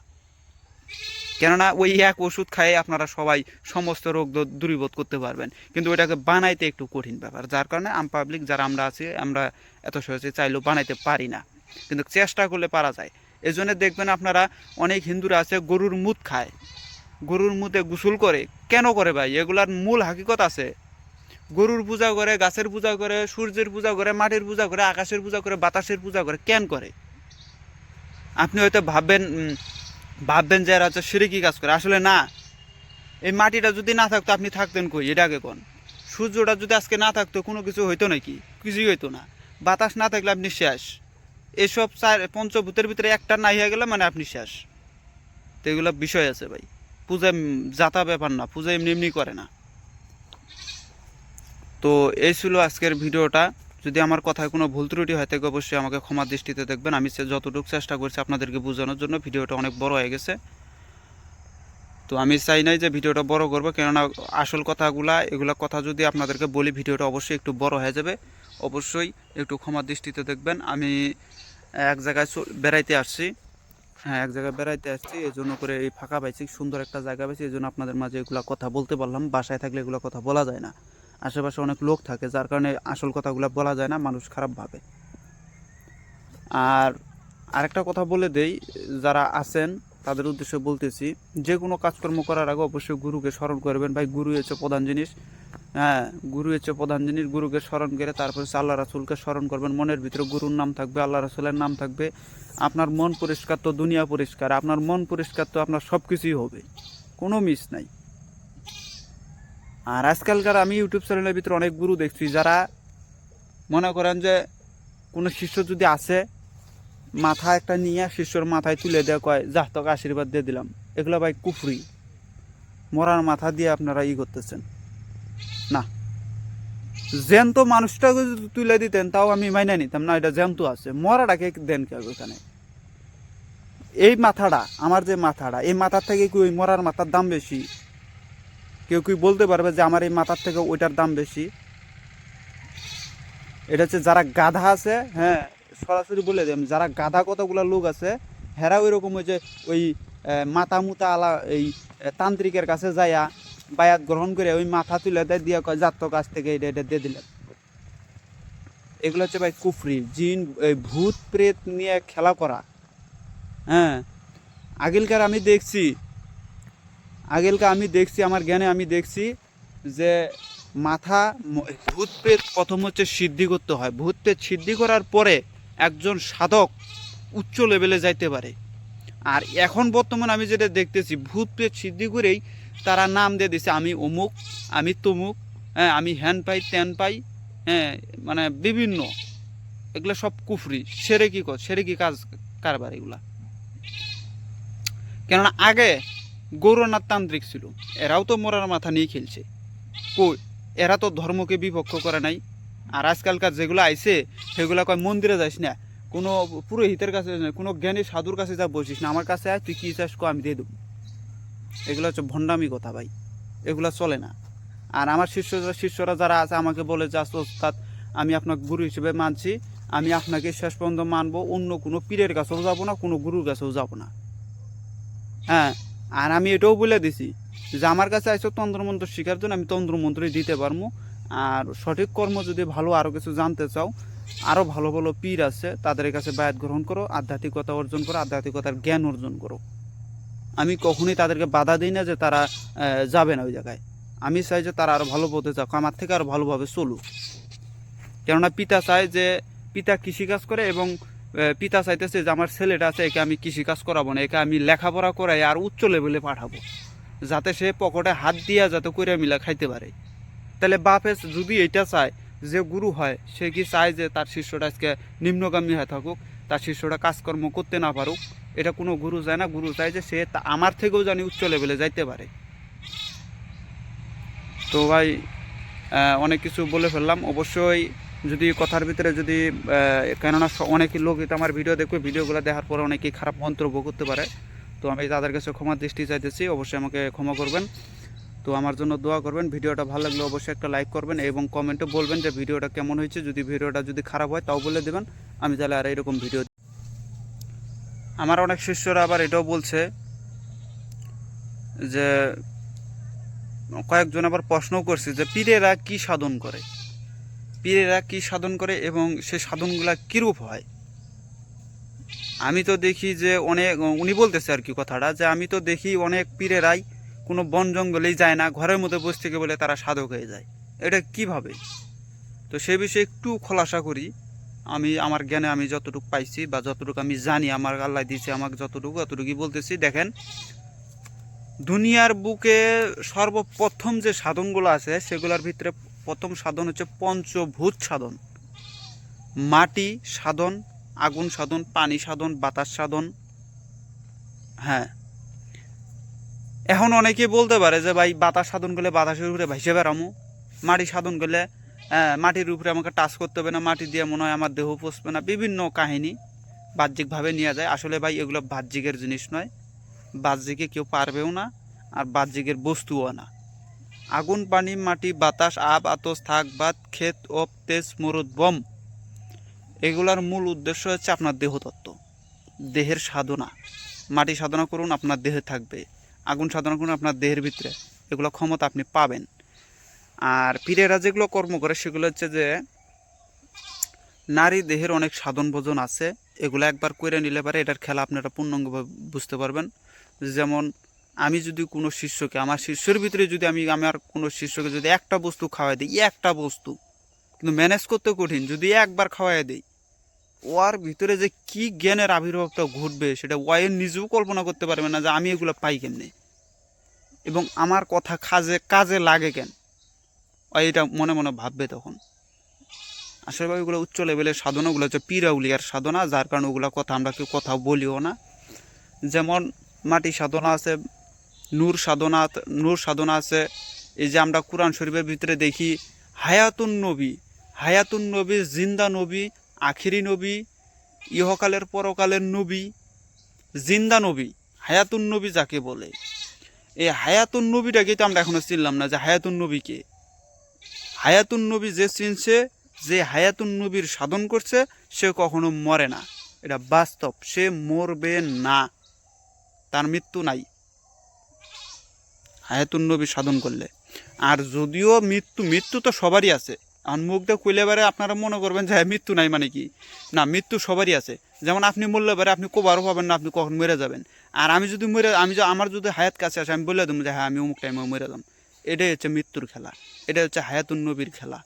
কেননা ওই এক ওষুধ খাইয়ে আপনারা সবাই সমস্ত রোগ দূরীভূত করতে পারবেন, কিন্তু ওইটাকে বানাইতে একটু কঠিন ব্যাপার, যার কারণে পাবলিক যারা আমরা আছি আমরা এত সহজে চাইলেও বানাইতে পারি না, কিন্তু চেষ্টা করলে পারা যায়। এই জন্য দেখবেন আপনারা অনেক হিন্দুরা আছে গরুর মুত খায়, গরুর মুতে গোসল করে। কেন করে ভাই? এগুলার মূল হাকিকত আছে। গরুর পূজা করে, গাছের পূজা করে, সূর্যের পূজা করে, মাটির পূজা করে, আকাশের পূজা করে, বাতাসের পূজা করে। কেন করে? আপনি হয়তো ভাববেন যে এরা হচ্ছে শিরকি কাজ করে, আসলে না। এই মাটিটা যদি না থাকতো আপনি থাকতেন কই? এটা আগে কোন। সূর্যটা যদি আজকে না থাকতো কোনো কিছু হইতো নাকি? কিছুই হইতো না। বাতাস না থাকলে আপনি শেষ। এসব পঞ্চভূতের ভিতরে একটা নাই হয়ে গেলে মানে আপনি শেষ। তো এগুলো বিষয় আছে ভাই। পূজা যাতা ব্যাপার না, পূজা এমনি এমনি করে না। তো এই ছিল আজকের ভিডিওটা। যদি আমার কথায় কোনো ভুল ত্রুটি হয় থাকে অবশ্যই আমাকে ক্ষমা দৃষ্টিতে দেখবেন। আমি যতটুকু চেষ্টা করছি আপনাদেরকে বোঝানোর জন্য, ভিডিওটা অনেক বড় হয়ে গেছে। তো আমি চাই নাই যে ভিডিওটা বড় করবো, কেননা আসল কথাগুলা, এগুলা কথা যদি আপনাদেরকে বলি ভিডিওটা অবশ্যই একটু বড় হয়ে যাবে। অবশ্যই একটু ক্ষমা দৃষ্টিতে দেখবেন। আমি এক জায়গায় বেড়াইতে আসছি, হ্যাঁ এক জায়গায় বেড়াইতে আসছি, এই জন্য করে এই ফাঁকা পাইছি, সুন্দর একটা জায়গা পাইছি, এই জন্য আপনাদের মাঝে এগুলো কথা বলতে পারলাম। বাসায় থাকলে এগুলো কথা বলা যায় না, আশেপাশে অনেক লোক থাকে, যার কারণে আসল কথাগুলো বলা যায় না, মানুষ খারাপ ভাবে। আর আরেকটা কথা বলে দেই, যারা আছেন তাদের উদ্দেশ্যে বলতেছি, যে কোনো কাজকর্ম করার আগে অবশ্যই গুরুকে স্মরণ করবেন ভাই। গুরু হচ্ছে প্রধান জিনিস। হ্যাঁ, গুরু হচ্ছে প্রধান জিনিস। গুরুকে স্মরণ করে তারপরে আল্লাহ রাসুলকে স্মরণ করবেন। মনের ভিতরে গুরুর নাম থাকবে, আল্লাহ রাসুলের নাম থাকবে। আপনার মন পরিষ্কার তো দুনিয়া পরিষ্কার, আপনার মন পরিষ্কার তো আপনার সব কিছুই হবে, কোনো মিস নাই। আর আজকালকার আমি ইউটিউব চ্যানেলের ভিতরে অনেক গুরু দেখছি যারা মনে করেন যে কোনো শিষ্য যদি আসে, মাথা একটা নিয়ে শিষ্যর মাথায় তুলে দেওয়া, কয় যা তোকে আশীর্বাদ দিয়ে দিলাম। এগুলো ভাই কুফরি। মরার মাথা দিয়ে আপনারা করতেছেন না। জ্যান্ত মানুষটাকে যদি তুলে দিতেন তাও আমি মাইনে নিতাম, না এটা জ্যান্ত আছে, মরাটাকে দেন কে ওখানে? এই মাথাটা, আমার যে মাথাটা, এই মাথার থেকে কি ওই মরার মাথার দাম বেশি? কেউ কি বলতে পারবে যে আমার এই মাথার থেকে ওইটার দাম বেশি? এটা হচ্ছে যারা গাধা আছে, হ্যাঁ সরাসরি বলে দিই, যারা গাধা কতগুলো লোক আছে, হেরা ওই রকম ওই যে ওই মাথা মুতা আলা এই তান্ত্রিকের কাছে যাইয়া বায়াত গ্রহণ করে ওই মাথা তুলে দেয়, দিয়ে কয় জাত কাছ থেকে এটা এটা দিয়ে দিলেন। এগুলো হচ্ছে ভাই কুফরি, জিন, ভূত প্রেত নিয়ে খেলা করা। হ্যাঁ, আগেলকার আমি দেখছি, আমার জ্ঞানে আমি দেখছি যে মাথা, ভূত প্রেত প্রথম হচ্ছে সিদ্ধি করতে হয়। ভূত প্রেত সিদ্ধি করার পরে একজন সাধক উচ্চ লেভেলে যাইতে পারে। আর এখন বর্তমানে আমি যেটা দেখতেছি, ভূত প্রেত সিদ্ধি করেই তারা নাম দিয়ে দিছে, আমি অমুক, আমি তমুক, হ্যাঁ আমি হ্যান পাই ত্যান পাই, হ্যাঁ মানে বিভিন্ন। এগুলো সব কুফরি, সেরেকি কাজ কারবার এগুলা। কেননা আগে গৌরনাথ তান্ত্রিক ছিল, এরাও তো মরার মাথা নিয়ে খেলছে। কই, এরা তো ধর্মকে বিপক্ষ করে নাই। আর আজকালকার যেগুলো আইছে সেগুলো কয় মন্দিরে যাইস না, কোনো পুরোহিতের কাছে, কোনো জ্ঞানী সাধুর কাছে যা বসিস না, আমার কাছে আয়, তুই কী চাস কো আমি দিয়ে দেবো। এগুলো হচ্ছে ভণ্ডামি কথা ভাই, এগুলো চলে না। আর আমার শিষ্যরা যারা আছে আমাকে বলে যে ওস্তাদ আমি আপনাকে গুরু হিসেবে মানছি, আমি আপনাকে শেষ পর্যন্ত মানবো, অন্য কোনো পীরের কাছেও যাব না, কোনো গুরুর কাছেও যাব না। হ্যাঁ, আর আমি এটাও বলে দিছি যে আমার কাছে আইসো তন্ত্রমন্ত্র শেখার জন্য, আমি তন্ত্রমন্ত্রই দিতে পারবো। আর সঠিক কর্ম যদি ভালো আরও কিছু জানতে চাও, আরও ভালো ভালো পীর আছে, তাদের কাছে বায়াত গ্রহণ করো, আধ্যাত্মিকতা অর্জন করো, আধ্যাত্মিকতার জ্ঞান অর্জন করো। আমি কখনোই তাদেরকে বাধা দিই না যে তারা যাবে না ওই জায়গায়। আমি চাই যে তারা আরও ভালো পথে যাক, আমার থেকে আরও ভালোভাবে চলুক। কেননা পিতা চায় যে, পিতা কৃষিকাজ করে এবং পিতা চাইতেছে যে আমার ছেলেটা আছে একে আমি কৃষিকাজ করাবো না, একে আমি লেখাপড়া করাই আর উচ্চ লেভেলে পাঠাবো, যাতে সে পকেটে হাত দিয়া যাতে কইরা মিলা খাইতে পারে। তাহলে বাপে যদি এটা চায়, যে গুরু হয় সে কি চায় যে তার শিষ্যটা আজকে নিম্নগামী হয়ে থাকুক, তার শিষ্যটা কাজকর্ম করতে না পারুক? এটা কোনো গুরু চায় না। গুরু চায় যে সে আমার থেকেও জানি উচ্চ লেভেলে যাইতে পারে। তো ভাই অনেক কিছু বলে ফেললাম। অবশ্যই যদি কথার ভিতরে যদি কেননা অনেক লোক এটা আমার ভিডিও দেখবে, ভিডিওগুলো দেখার পরে অনেকেই খারাপ মন্তব্য করতে পারে, তো আমি তাদের কাছে ক্ষমার দৃষ্টি চাইতেছি, অবশ্যই আমাকে ক্ষমা করবেন। তো আমার জন্য দোয়া করবেন। ভিডিওটা ভালো লাগলে অবশ্যই একটা লাইক করবেন এবং কমেন্টে বলবেন যে ভিডিওটা কেমন হয়েছে। যদি ভিডিওটা যদি খারাপ হয় তাও বলে দেবেন, আমি তাহলে আর এরকম ভিডিও। আমার অনেক শিষ্যরা আবার এটাও বলছে যে, কয়েকজন আবার প্রশ্নও করছে যে পীরেরা কি সাধন করে, পীরেরা কি সাধন করে এবং সে সাধনগুলা কীরূপ হয়। আমি তো দেখি যে অনেক, উনি বলতেছে আর কি কথাটা, যে আমি তো দেখি অনেক পীরেরাই কোনো বন জঙ্গলেই যায় না, ঘরের মধ্যে বসে থেকে বলে তারা সাধক হয়ে যায়। এটা কিভাবে? তো সে বিষয়ে একটু খোলাসা করি। আমি আমার জ্ঞানে আমি যতটুকু পাইছি বা যতটুকু আমি জানি, আমার আল্লাহ দিয়েছে আমাকে যতটুকু, অতটুকুই বলতেছি। দেখেন, দুনিয়ার বুকে সর্বপ্রথম যে সাধনগুলো আছে সেগুলোর ভিতরে প্রথম সাধন হচ্ছে পঞ্চভূত সাধন। মাটি সাধন, আগুন সাধন, পানি সাধন, বাতাস সাধন। হ্যাঁ, এখন অনেকে বলতে পারে যে ভাই বাতাস সাধন করলে বাতাসের উপরে ভাইসে বেড়ামো, মাটি সাধন করলে মাটির উপরে আমাকে টাচ করতে হবে না, মাটি দিয়ে মনে হয় আমার দেহ পচবে না, বিভিন্ন কাহিনী বাহ্যিকভাবে নেওয়া যায়। আসলে ভাই এগুলো বাহ্যিকের জিনিস নয়, বাহ্যিকে কেউ পারবেও না, আর বাহ্যিকের বস্তুও না। আগুন, পানি, মাটি, বাতাস, আব, আতস, থাক, বাত, ক্ষেত, অপ, তেজ, মরুদ, বম, এগুলার মূল উদ্দেশ্য হচ্ছে আপনার দেহতত্ত্ব, দেহের সাধনা। মাটি সাধনা করুন, আপনার দেহে থাকবে। আগুন সাধনা করুন, আপনার দেহের ভিতরে এগুলো ক্ষমতা আপনি পাবেন। আর পীরেরা যেগুলো কর্ম করে সেগুলো হচ্ছে যে নারী দেহের অনেক সাধন ভোজন আছে, এগুলো একবার করে নিলে পারে এটার খেলা আপনারা পূর্ণাঙ্গভাবে বুঝতে পারবেন। যেমন আমি যদি কোনো শিষ্যকে, আমার শিষ্যের ভিতরে যদি আমি আমার কোনো শিষ্যকে যদি একটা বস্তু খাওয়াই দিই, একটা বস্তু কিন্তু ম্যানেজ করতে কঠিন, যদি একবার খাওয়াই দিই, ওর ভিতরে যে কি জ্ঞানের আবির্ভাবটা ঘটবে সেটা ওয়ের নিজেও কল্পনা করতে পারবে না যে আমি এগুলো পাই কেমনে এবং আমার কথা কাজে কাজে লাগে কেন, এটা মনে মনে ভাববে তখন। আসলে ওইগুলো উচ্চ লেভেলের সাধনা, ওগুলো হচ্ছে পীরাউলিয়ার সাধনা, যার কারণে ওগুলো কথা আমরা কেউ কথা বলিও না। যেমন মাটি সাধনা আছে, নূর সাধনা, নূর সাধনা আছে। এই যে আমরা কোরআন শরীফের ভিতরে দেখি হায়াতুন নবী, হায়াতুন নবী, জিন্দা নবী, আখিরি নবী, ইহকালের পরকালের নবী, জিন্দা নবী, হায়াতুন নবী যাকে বলে। এই হায়াতুন নবীটাকে তো আমরা এখনো চিনলাম না যে হায়াতুন নবীকে। হায়াতুন নবী যে চিনছে, যে হায়াতুন নবীর সাধন করছে, সে কখনো মরে না, এটা বাস্তব। সে মরবে না, তার মৃত্যু নাই হায়াতুন নবী সাধন করলে। আর যদিও মৃত্যু তো সবারই আছে। এখন মুখটা কইলে বারে আপনারা মনে করবেন যে মৃত্যু নাই মানে কি, না, মৃত্যু সবারই আছে। যেমন আপনি মরলে পারে আপনি কবারও পাবেন না, আপনি কখন মরে যাবেন। আর আমি যদি আমার যদি হায়াত কাছে আসে, আমি বলে দেবো যে হ্যাঁ আমি অমুক টাইমে মরে যাম। এটাই হচ্ছে মৃত্যুর খেলা, এটা হচ্ছে হায়াতুন নবীর খেলা।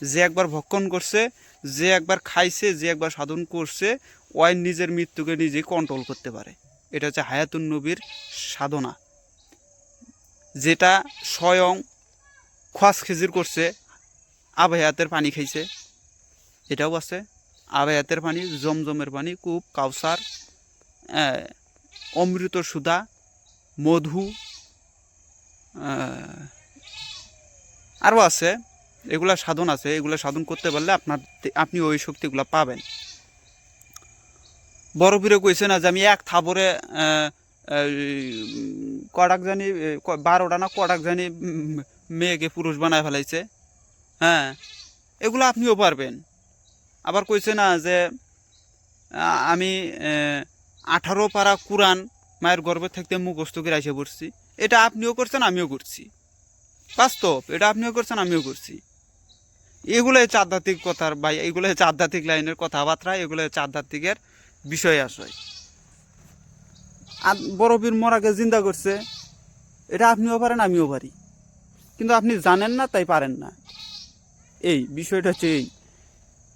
যে একবার ভক্ষণ করছে, যে একবার খাইছে, যে একবার সাধন করছে, ওই নিজের মৃত্যুকে নিজেই কন্ট্রোল করতে পারে। এটা হচ্ছে হায়াতুন নবীর সাধনা, যেটা স্বয়ং খোয়াজ খেজির করছে, আবহায়াতের পানি খাইছে, এটাও আছে। আবহায়াতের পানি, জমজমের পানি, কূপ, কাউসার, অমৃত সুধা, মধু, আরও আছে। এগুলা সাধন আছে, এগুলো সাধন করতে পারলে আপনি ওই শক্তিগুলো পাবেন। বড় পীরে কইছে না যে আমি এক থাবরে কটাক জানি 12টা না কটাক জানি মেয়েকে পুরুষ বানায় ফেলাইছে। হ্যাঁ, এগুলো আপনিও পারবেন। আবার কইছে না যে আমি 18 পারা কোরআন মায়ের গর্ভে থাকতে মুখস্থ করে এসে পড়ছি। এটা আপনিও করছেন, আমিও করছি। বাস্তব, এটা আপনিও করছেন, আমিও করছি। এগুলো হচ্ছে আধ্যাত্মিক কথার ভাই, এগুলো হচ্ছে আধ্যাত্মিক লাইনের কথাবার্তা, এগুলো হচ্ছে আধ্যাত্মিকের বিষয় আসয়। আর বড় পীর মরাকে জিন্দা করছে, এটা আপনিও পারেন, আমিও পারি, কিন্তু আপনি জানেন না তাই পারেন না। এই বিষয়টা হচ্ছে এই।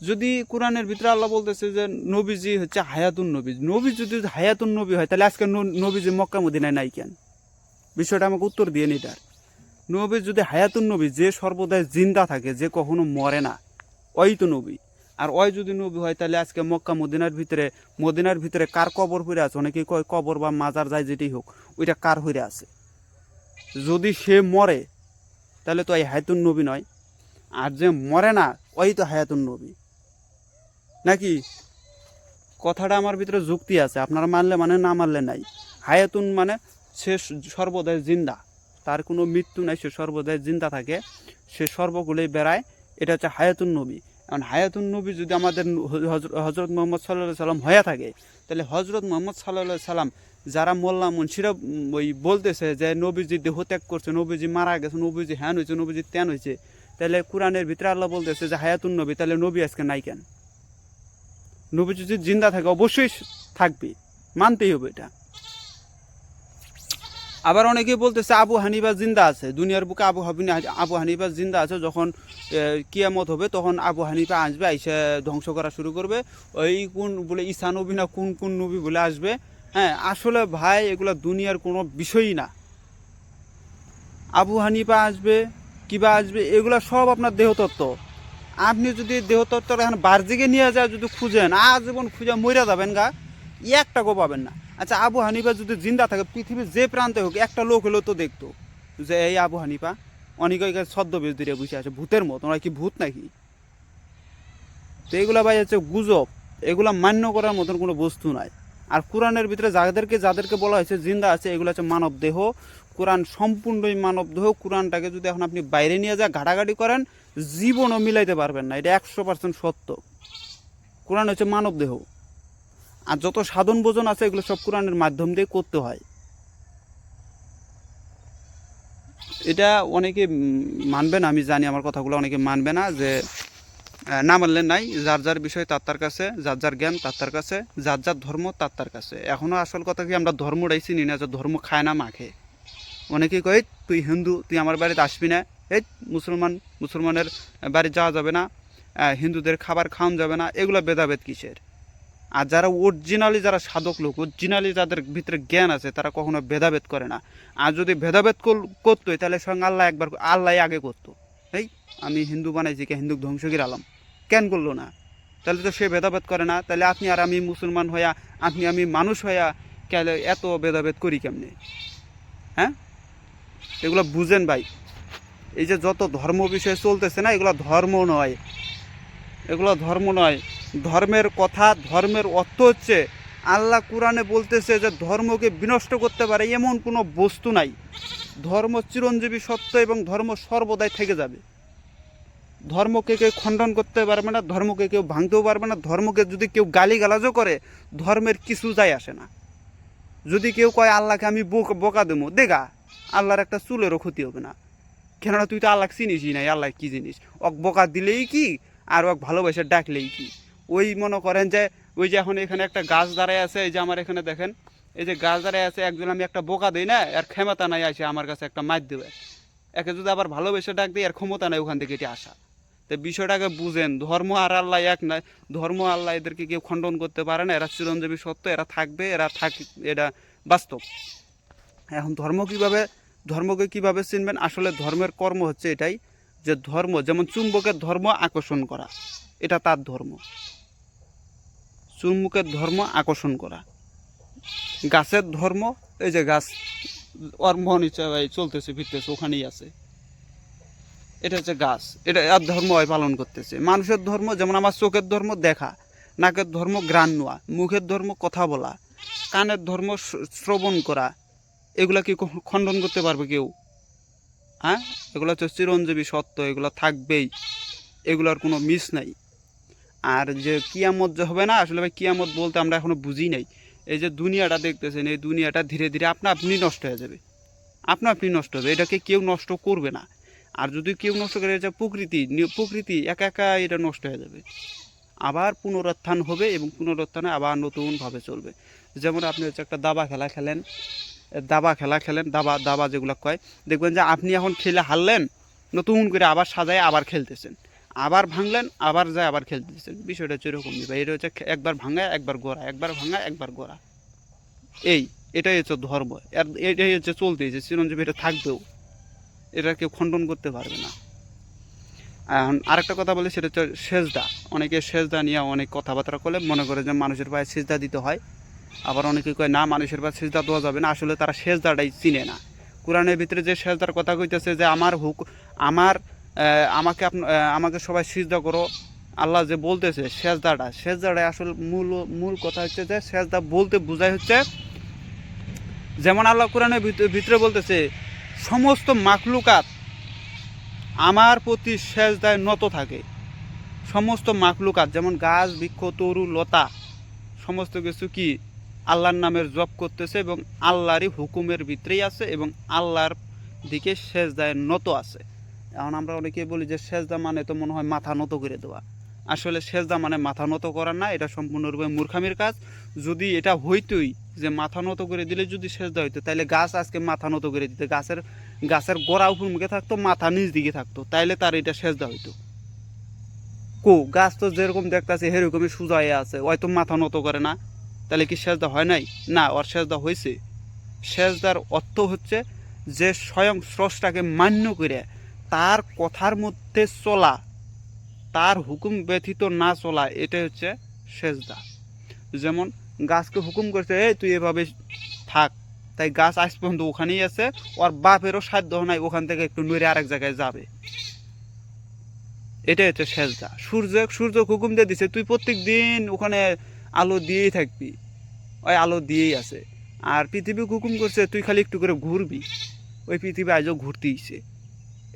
যদি কোরআনের ভিতরে আল্লাহ বলতেছে যে নবীজি হচ্ছে হায়াতুন নবী, নবী যদি হায়াতুন নবী হয় তাহলে আজকে নবীজি মক্কা মদিনায় নাই কেন? বিষয়টা আমাকে উত্তর দিয়ে নিটার। নবী যদি হায়াতুন নবী, যে সর্বদাই জিন্দা থাকে, যে কখনো মরে না, ওই তো নবী। আর ওই যদি নবী হয় তাহলে আজকে মক্কা মদিনার ভিতরে কার কবর হইরে আছে? অনেকে কয় কবর বা মাজার যায় যেটাই হোক, ওইটা কার হইরে আছে? যদি সে মরে তাহলে তো এই হায়াতুন নবী নয়। আর যে মরে না, ওই তো হায়াতুন নবী, নাকি? কথাটা আমার ভিতরে যুক্তি আছে, আপনারা মানলে মানে, না মানলে নাই। হায়াতুন মানে সে সর্বদাই জিন্দা, তার কোনো মৃত্যু নাই, সে সর্বদাই জিন্দা থাকে, সে সর্বগুলোই বেড়ায়। এটা হচ্ছে হায়াতুন নবী। এখন হায়াতুন নবী যদি আমাদের হজরত মোহাম্মদ সাল্লাল্লাহু সাল্লাম হয়ে থাকে, তাহলে হজরত মোহাম্মদ সাল্লাল্লাহু সাল্লাম যারা মোল্লা মুন্সিরা ওই বলতেছে যে নবীজি দেহত্যাগ করছে, নবীজি মারা গেছে, নবীজি হ্যান হয়েছে, নবীজি ত্যান হয়েছে, তাহলে কোরআনের ভিতরে আল্লাহ বলতেছে যে হায়াতুন নবী, তাহলে নবী আজকে নাই কেন? নবী যদি জিন্দা থাকে অবশ্যই থাকবে, মানতেই হবে এটা। আবার অনেকেই বলতেছে আবু হানিফা জিন্দা আছে, দুনিয়ার বুকে আবু হানিফা জিন্দা আছে। যখন কিয়ামত হবে তখন আবু হানিফা আসবে, আইসে ধ্বংস করা শুরু করবে। ওই কোন বলে ঈসা নবী না কোন কোন নবী বলে আসবে। হ্যাঁ, আসলে ভাই এগুলো দুনিয়ার কোনো বিষয়ই না। আবু হানিফা আসবে, কিবা আসবে, এগুলো সব আপনার দেহতত্ত্ব। আপনি যদি দেহতত্ত্বটা এখন বার্জিকে নিয়ে যায় যদি খুঁজেন, আজীবন খুঁজে মরে যাবেন গা, একটা গো পাবেন না। আচ্ছা, আবু হানিফা যদি জিন্দা থাকে, পৃথিবীর যে প্রান্তে হোক, একটা লোক হলেও তো দেখতো যে এই আবু হানিফা। অনেকে ছদ্মবেশ দিয়ে বসে আছে ভূতের মতো, ওরা কি ভূত নাকি? তো এগুলা ভাই হচ্ছে গুজব, এগুলা মান্য করার মতন কোনো বস্তু নাই। আর কোরআনের ভিতরে যাদেরকে বলা হয়েছে জিন্দা আছে, এগুলো হচ্ছে মানব দেহ। কোরআন সম্পূর্ণই মানব দেহ। কোরআনটাকে যদি এখন আপনি বাইরে নিয়ে যা ঘাটাঘাটি করেন, জীবনও মিলাইতে পারবেন না, এটা 100% সত্য। কোরআন হচ্ছে মানব দেহ। আর যত সাধন ভোজন আছে এগুলো সব কোরআনের মাধ্যম দিয়ে করতে হয়। এটা অনেকে মানবে না, আমি জানি আমার কথাগুলো অনেকে মানবে না, যে না মানলে নাই, যার যার বিষয় তার কাছে, যার যার জ্ঞান তার কাছে, যার যার ধর্ম তার কাছে। এখনও আসল কথা কি, আমরা ধর্মটাই চিনি না, যে ধর্ম খায় না মাখে। অনেকেই কয় তুই হিন্দু, তুই আমার বাড়িতে আসবি না, এই মুসলমানের বাড়ি যাওয়া যাবে না, হিন্দুদের খাবার খাওয়ানো যাবে না, এগুলো ভেদাভেদ কিসের? আর যারা অরিজিনালি, যারা সাধক লোক, অরিজিনালি যাদের ভিতরে জ্ঞান আছে, তারা কখনো ভেদাভেদ করে না। আর যদি ভেদাভেদ করতোই তাহলে সঙ্গে আল্লাহ আগে করতো। এই আমি হিন্দু বানাইছি, কে হিন্দু ধ্বংস করে আলাম, কেন করলো না? তাহলে তো সে ভেদাভেদ করে না। তাহলে আপনি আর আমি মুসলমান হইয়া, আমি মানুষ হইয়া এত ভেদাভেদ করি কেমনে? হ্যাঁ, এগুলো বুঝেন ভাই। এই যে যত ধর্ম বিষয় চলতেছে না, এগুলো ধর্ম নয়, এগুলো ধর্ম নয়। ধর্মের কথা, ধর্মের অর্থ হচ্ছে, আল্লাহ কোরআনে বলতেছে যে ধর্মকে বিনষ্ট করতে পারে এমন কোনো বস্তু নাই। ধর্ম চিরঞ্জীবী সত্য এবং ধর্ম সর্বদাই থেকে যাবে। ধর্মকে কেউ খণ্ডন করতে পারবে না, ধর্মকে কেউ ভাঙতেও পারবে না। ধর্মকে যদি কেউ গালিগালাজও করে, ধর্মের কিছু যায় আসে না। যদি কেউ কয় আল্লাহকে আমি বোকা দেবো, দেখা আল্লাহর একটা চুলেরও ক্ষতি হবে না। কেননা তুই তো আল্লাহ চিনিসই নাই, আল্লাহ কী জিনিস? ওক বোকা দিলেই কি, আর ওক ভালোবাসে ডাকলেই কি? ওই মনে করেন যে ওই যে এখন এখানে একটা গাছ দাঁড়ায় আছে, এই যে আমার এখানে দেখেন, এই যে গাছ দাঁড়ায় আছে, একজন আমি একটা বোকা দিই না, আর ক্ষমতা নাই আসে আমার কাছে একটা মার দেবে। একে যদি আবার ভালোবেসে ডাক দিই, আর ক্ষমতা নাই ওখান থেকে এটি আসা। তো বিষয়টাকে বুঝেন, ধর্ম আর আল্লাহ এক নয়। ধর্ম আল্লাহ এদেরকে কেউ খণ্ডন করতে পারে না, এরা চিরঞ্জীবী সত্য, এরা থাকবে, এটা বাস্তব। এখন ধর্মকে কিভাবে চিনবেন? আসলে ধর্মের কর্ম হচ্ছে এটাই, যে ধর্ম যেমন চুম্বকের ধর্ম আকর্ষণ করা, এটা তার ধর্ম। চুম্বকের ধর্ম আকর্ষণ করা। গাছের ধর্ম, এই যে গাছ ওর মন ইচ্ছা চলতেছে ফিরতেছে, ওখানেই আছে, এটা হচ্ছে গাছ, এটা আর ধর্ম হয় পালন করতেছে। মানুষের ধর্ম যেমন আমার চোখের ধর্ম দেখা, নাকের ধর্ম ঘ্রাণ নেওয়া, মুখের ধর্ম কথা বলা, কানের ধর্ম শ্রবণ করা। এগুলা কি খণ্ডন করতে পারবে কেউ? হ্যাঁ, এগুলো হচ্ছে চিরঞ্জীবী সত্য, এগুলো থাকবেই, এগুলোর কোনো মিস নাই। আর যে কিয়ামত যে হবে না, আসলে ভাই কিয়ামত বলতে আমরা এখনো বুঝি নাই। এই যে দুনিয়াটা দেখতেছেন, এই দুনিয়াটা ধীরে ধীরে আপনি নষ্ট হয়ে যাবে, আপনি নষ্ট হবে, এটাকে কেউ নষ্ট করবে না। আর যদি কেউ নষ্ট করে, যে প্রকৃতি একা একা এটা নষ্ট হয়ে যাবে, আবার পুনরুত্থান হবে এবং পুনরুত্থানে আবার নতুনভাবে চলবে। যেমন আপনি হচ্ছে একটা দাবা খেলেন, দাবা যেগুলো কয়, দেখবেন যে আপনি এখন খেলে হারলেন, নতুন করে আবার সাজায় আবার খেলতেছেন, আবার ভাঙলেন আবার যায় আবার খেলতেছেন। বিষয়টা হচ্ছে এরকমই ভাই, এটা হচ্ছে একবার ভাঙা একবার গড়া, একবার ভাঙা একবার গড়া। এটাই হচ্ছে ধর্ম, এটাই হচ্ছে চলতেছে, চিরঞ্জীবী এটা থাকবেও, এটা কেউ খণ্ডন করতে পারবে না। এখন আরেকটা কথা বলি, সেটা হচ্ছে সেজদা। অনেকে সেজদা নিয়ে অনেক কথাবার্তা করলে মনে করে যে মানুষের পায়ে সেজদা দিতে হয়, আবার অনেকে কয় না মানুষের পায়ে সেজদা দেওয়া যাবে না। আসলে তারা সেজদাটাই চিনে না। কোরআনের ভিতরে যে সেজদার কথা কইতেছে যে আমাকে সবাই সিজদা করো, আল্লাহ যে বলতেছে সেজদাটা আসলে মূল কথা হচ্ছে যে সেজদা বলতে বোঝায় হচ্ছে, যেমন আল্লাহ কোরআনের ভিতরে বলতেছে সমস্ত মাখলুকাত আমার প্রতি সেজদায় নত থাকে। সমস্ত মাখলুকাত যেমন গাছ বৃক্ষ তরু লতা সমস্ত কিছু কি আল্লাহর নামের জপ করতেছে এবং আল্লাহরই হুকুমের ভিতরেই আছে এবং আল্লাহর দিকে সেজদায় নত আছে। এখন আমরা অনেকেই বলি যে সেজদা মানে তো মনে হয় মাথা নত করে দেওয়া। আসলে সেজদা মানে মাথা নত করার না, এটা সম্পূর্ণরূপে মূর্খামির কাজ। যদি এটা হইতোই যে মাথা নত করে দিলে যদি সেজদা হইতো, তাহলে গাছ আজকে মাথা নত করে দিতে, গাছের গোড়া উপর মুখে থাকতো, মাথা নিচ দিকে থাকতো, তাইলে তার এটা সেজদা হইতো। গাছ তো যেরকম দেখতেছে সেরকমই সোজা হয়ে আছে, হয়তো মাথা নত করে না, তাহলে কি সেজদা হয় নাই? না, ওর সেজদা হয়েছে। সেজদার অর্থ হচ্ছে যে স্বয়ং স্রষ্টাকে মান্য করে তার কথার মধ্যে চলা, তার হুকুম ব্যতীত না চলা, এটাই হচ্ছে সেজদা। যেমন গাছকে হুকুম করছে এই তুই এভাবে থাক, তাই গাছ আজ পর্যন্ত ওখানেই আছে, ওর বাপেরও সাধ্য নাই ওখান থেকে একটু নড়ে আরেক জায়গায় যাবে। এটাই হচ্ছে সেজদা। সূর্য হুকুম দিয়ে দিছে তুই প্রত্যেক দিন ওখানে আলো দিয়েই থাকবি, ওই আলো দিয়েই আছে। আর পৃথিবী হুকুম করছে তুই খালি একটু করে ঘুরবি, ওই পৃথিবী আজও ঘুরতেইছে।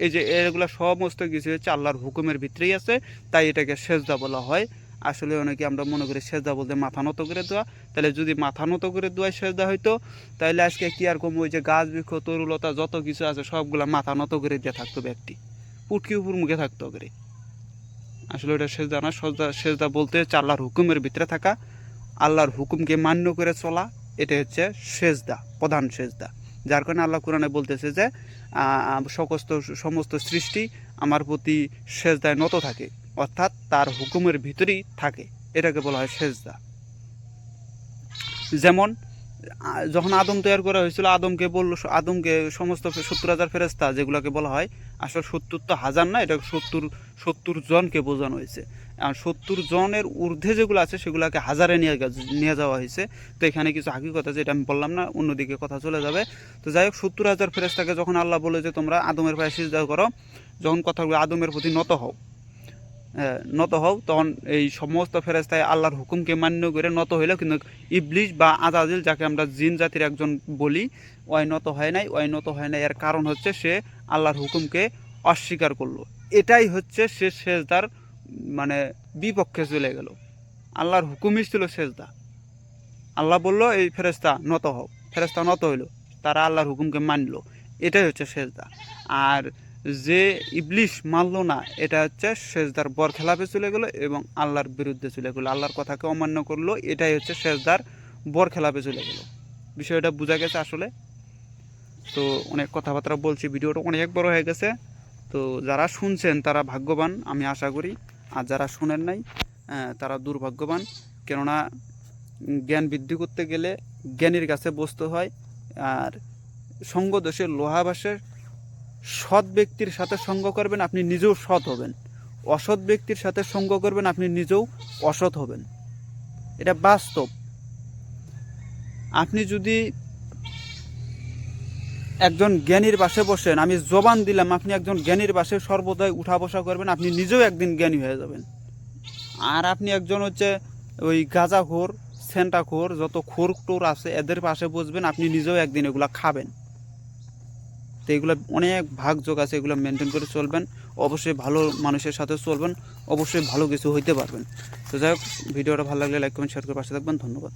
এই যে এগুলো সমস্ত কিছু হচ্ছে আল্লাহর হুকুমের ভিতরেই আছে, তাই এটাকে সেজদা বলা হয়। আসলে অনেকে আমরা মনে করি সেজদা বলতে মাথা নত করে দেওয়া, তাহলে যদি মাথা নত করে দেওয়াই সেজদা হইতো, তাহলে আজকে কি আর কম, ওই যে গাছ বৃক্ষ তরুলতা যত কিছু আছে সবগুলা মাথা নত করে দিয়ে থাকতো, ব্যক্তি পুটকি উপর মুখে থাকতো করে। আসলে ওটা সেজদা না, সেজদা বলতে হচ্ছে আল্লাহর হুকুমের ভিতরে থাকা, আল্লাহর হুকুমকে মান্য করে চলা, এটা হচ্ছে সেজদা, প্রধান সেজদা। যার কারণে আল্লাহ কোরআনে বলতেছে যে সমস্ত সৃষ্টি আমার প্রতি সেজদায় নত থাকে, অর্থাৎ তার হুকুমের ভিতরেই থাকে, এটাকে বলা হয় সেজদা। যেমন যখন আদম তৈরি করা হয়েছিল, আদমকে সমস্ত 70,000 ফেরেশতা যেগুলোকে বলা হয়, আসলে 70 তো হাজার না, এটা 70 জনকে বোঝানো হয়েছে। আর 70 জনের ঊর্ধ্বে যেগুলো আছে সেগুলোকে হাজারে নিয়ে যাওয়া হয়েছে। তো এখানে কিছু হাকিকত আছে, এটা আমি বললাম না, অন্যদিকে কথা চলে যাবে। তো যাই হোক, 70,000 ফেরেশতাকে যখন আল্লাহ বলে যে তোমরা আদমের পায়ে সিজদা করো, যখন কথাগুলো আদমের প্রতি নত হও, তখন এই সমস্ত ফেরেশতায় আল্লাহর হুকুমকে মান্য করে নত হইল, কিন্তু ইবলিস বা আজাজিল, যাকে আমরা জিন জাতির একজন বলি, ওই নত হয় নাই। এর কারণ হচ্ছে সে আল্লাহর হুকুমকে অস্বীকার করলো। এটাই হচ্ছে সে সেজদার মানে বিপক্ষে চলে গেল। আল্লাহর হুকুমই ছিল সেজদা। আল্লাহ বললো এই ফেরেশতা নত হও, ফেরেশতা নত হইল, তারা আল্লাহর হুকুমকে মানলো, এটাই হচ্ছে সেজদা। আর যে ইবলিশ মানলো না, এটা হচ্ছে সেজদার বরখেলাপে চলে গেল এবং আল্লাহর বিরুদ্ধে চলে গেলো, আল্লাহর কথাকে অমান্য করলো, এটাই হচ্ছে সেজদার বরখেলাপে চলে গেল। বিষয়টা বোঝা গেছে আসলে? তো অনেক কথাবার্তা বলছি, ভিডিওটা অনেক বড় হয়ে গেছে। তো যারা শুনছেন তারা ভাগ্যবান, আমি আশা করি। আর যারা শুনেন নাই তারা দুর্ভাগ্যবান। কেননা জ্ঞান বৃদ্ধি করতে গেলে জ্ঞানীর কাছে বসতে হয়। আর সঙ্গ দোষের লোহা ভাসে। সৎ ব্যক্তির সাথে সঙ্গ করবেন, আপনি নিজেও সৎ হবেন। অসৎ ব্যক্তির সাথে সঙ্গ করবেন, আপনি নিজেও অসৎ হবেন। এটা বাস্তব। আপনি যদি একজন জ্ঞানীর পাশে বসেন, আমি জবান দিলাম আপনি একজন জ্ঞানীর পাশে সর্বদাই উঠা বসা করবেন, আপনি নিজেও একদিন জ্ঞানী হয়ে যাবেন। আর আপনি একজন হচ্ছে ওই গাঁজাখোর, সেন্টাখোর, যত খোর টোর আছে, এদের পাশে বসবেন, আপনি নিজেও একদিন এগুলা খাবেন। তো এগুলো অনেক ভাগ যোগ আছে, এগুলো মেনটেন করে চলবেন, অবশ্যই ভালো মানুষের সাথে চলবেন, অবশ্যই ভালো কিছু হইতে পারবেন। তো যাই হোক, ভিডিওটা ভালো লাগলে লাইক কমেন্ট শেয়ার করে পাশে থাকবেন। ধন্যবাদ।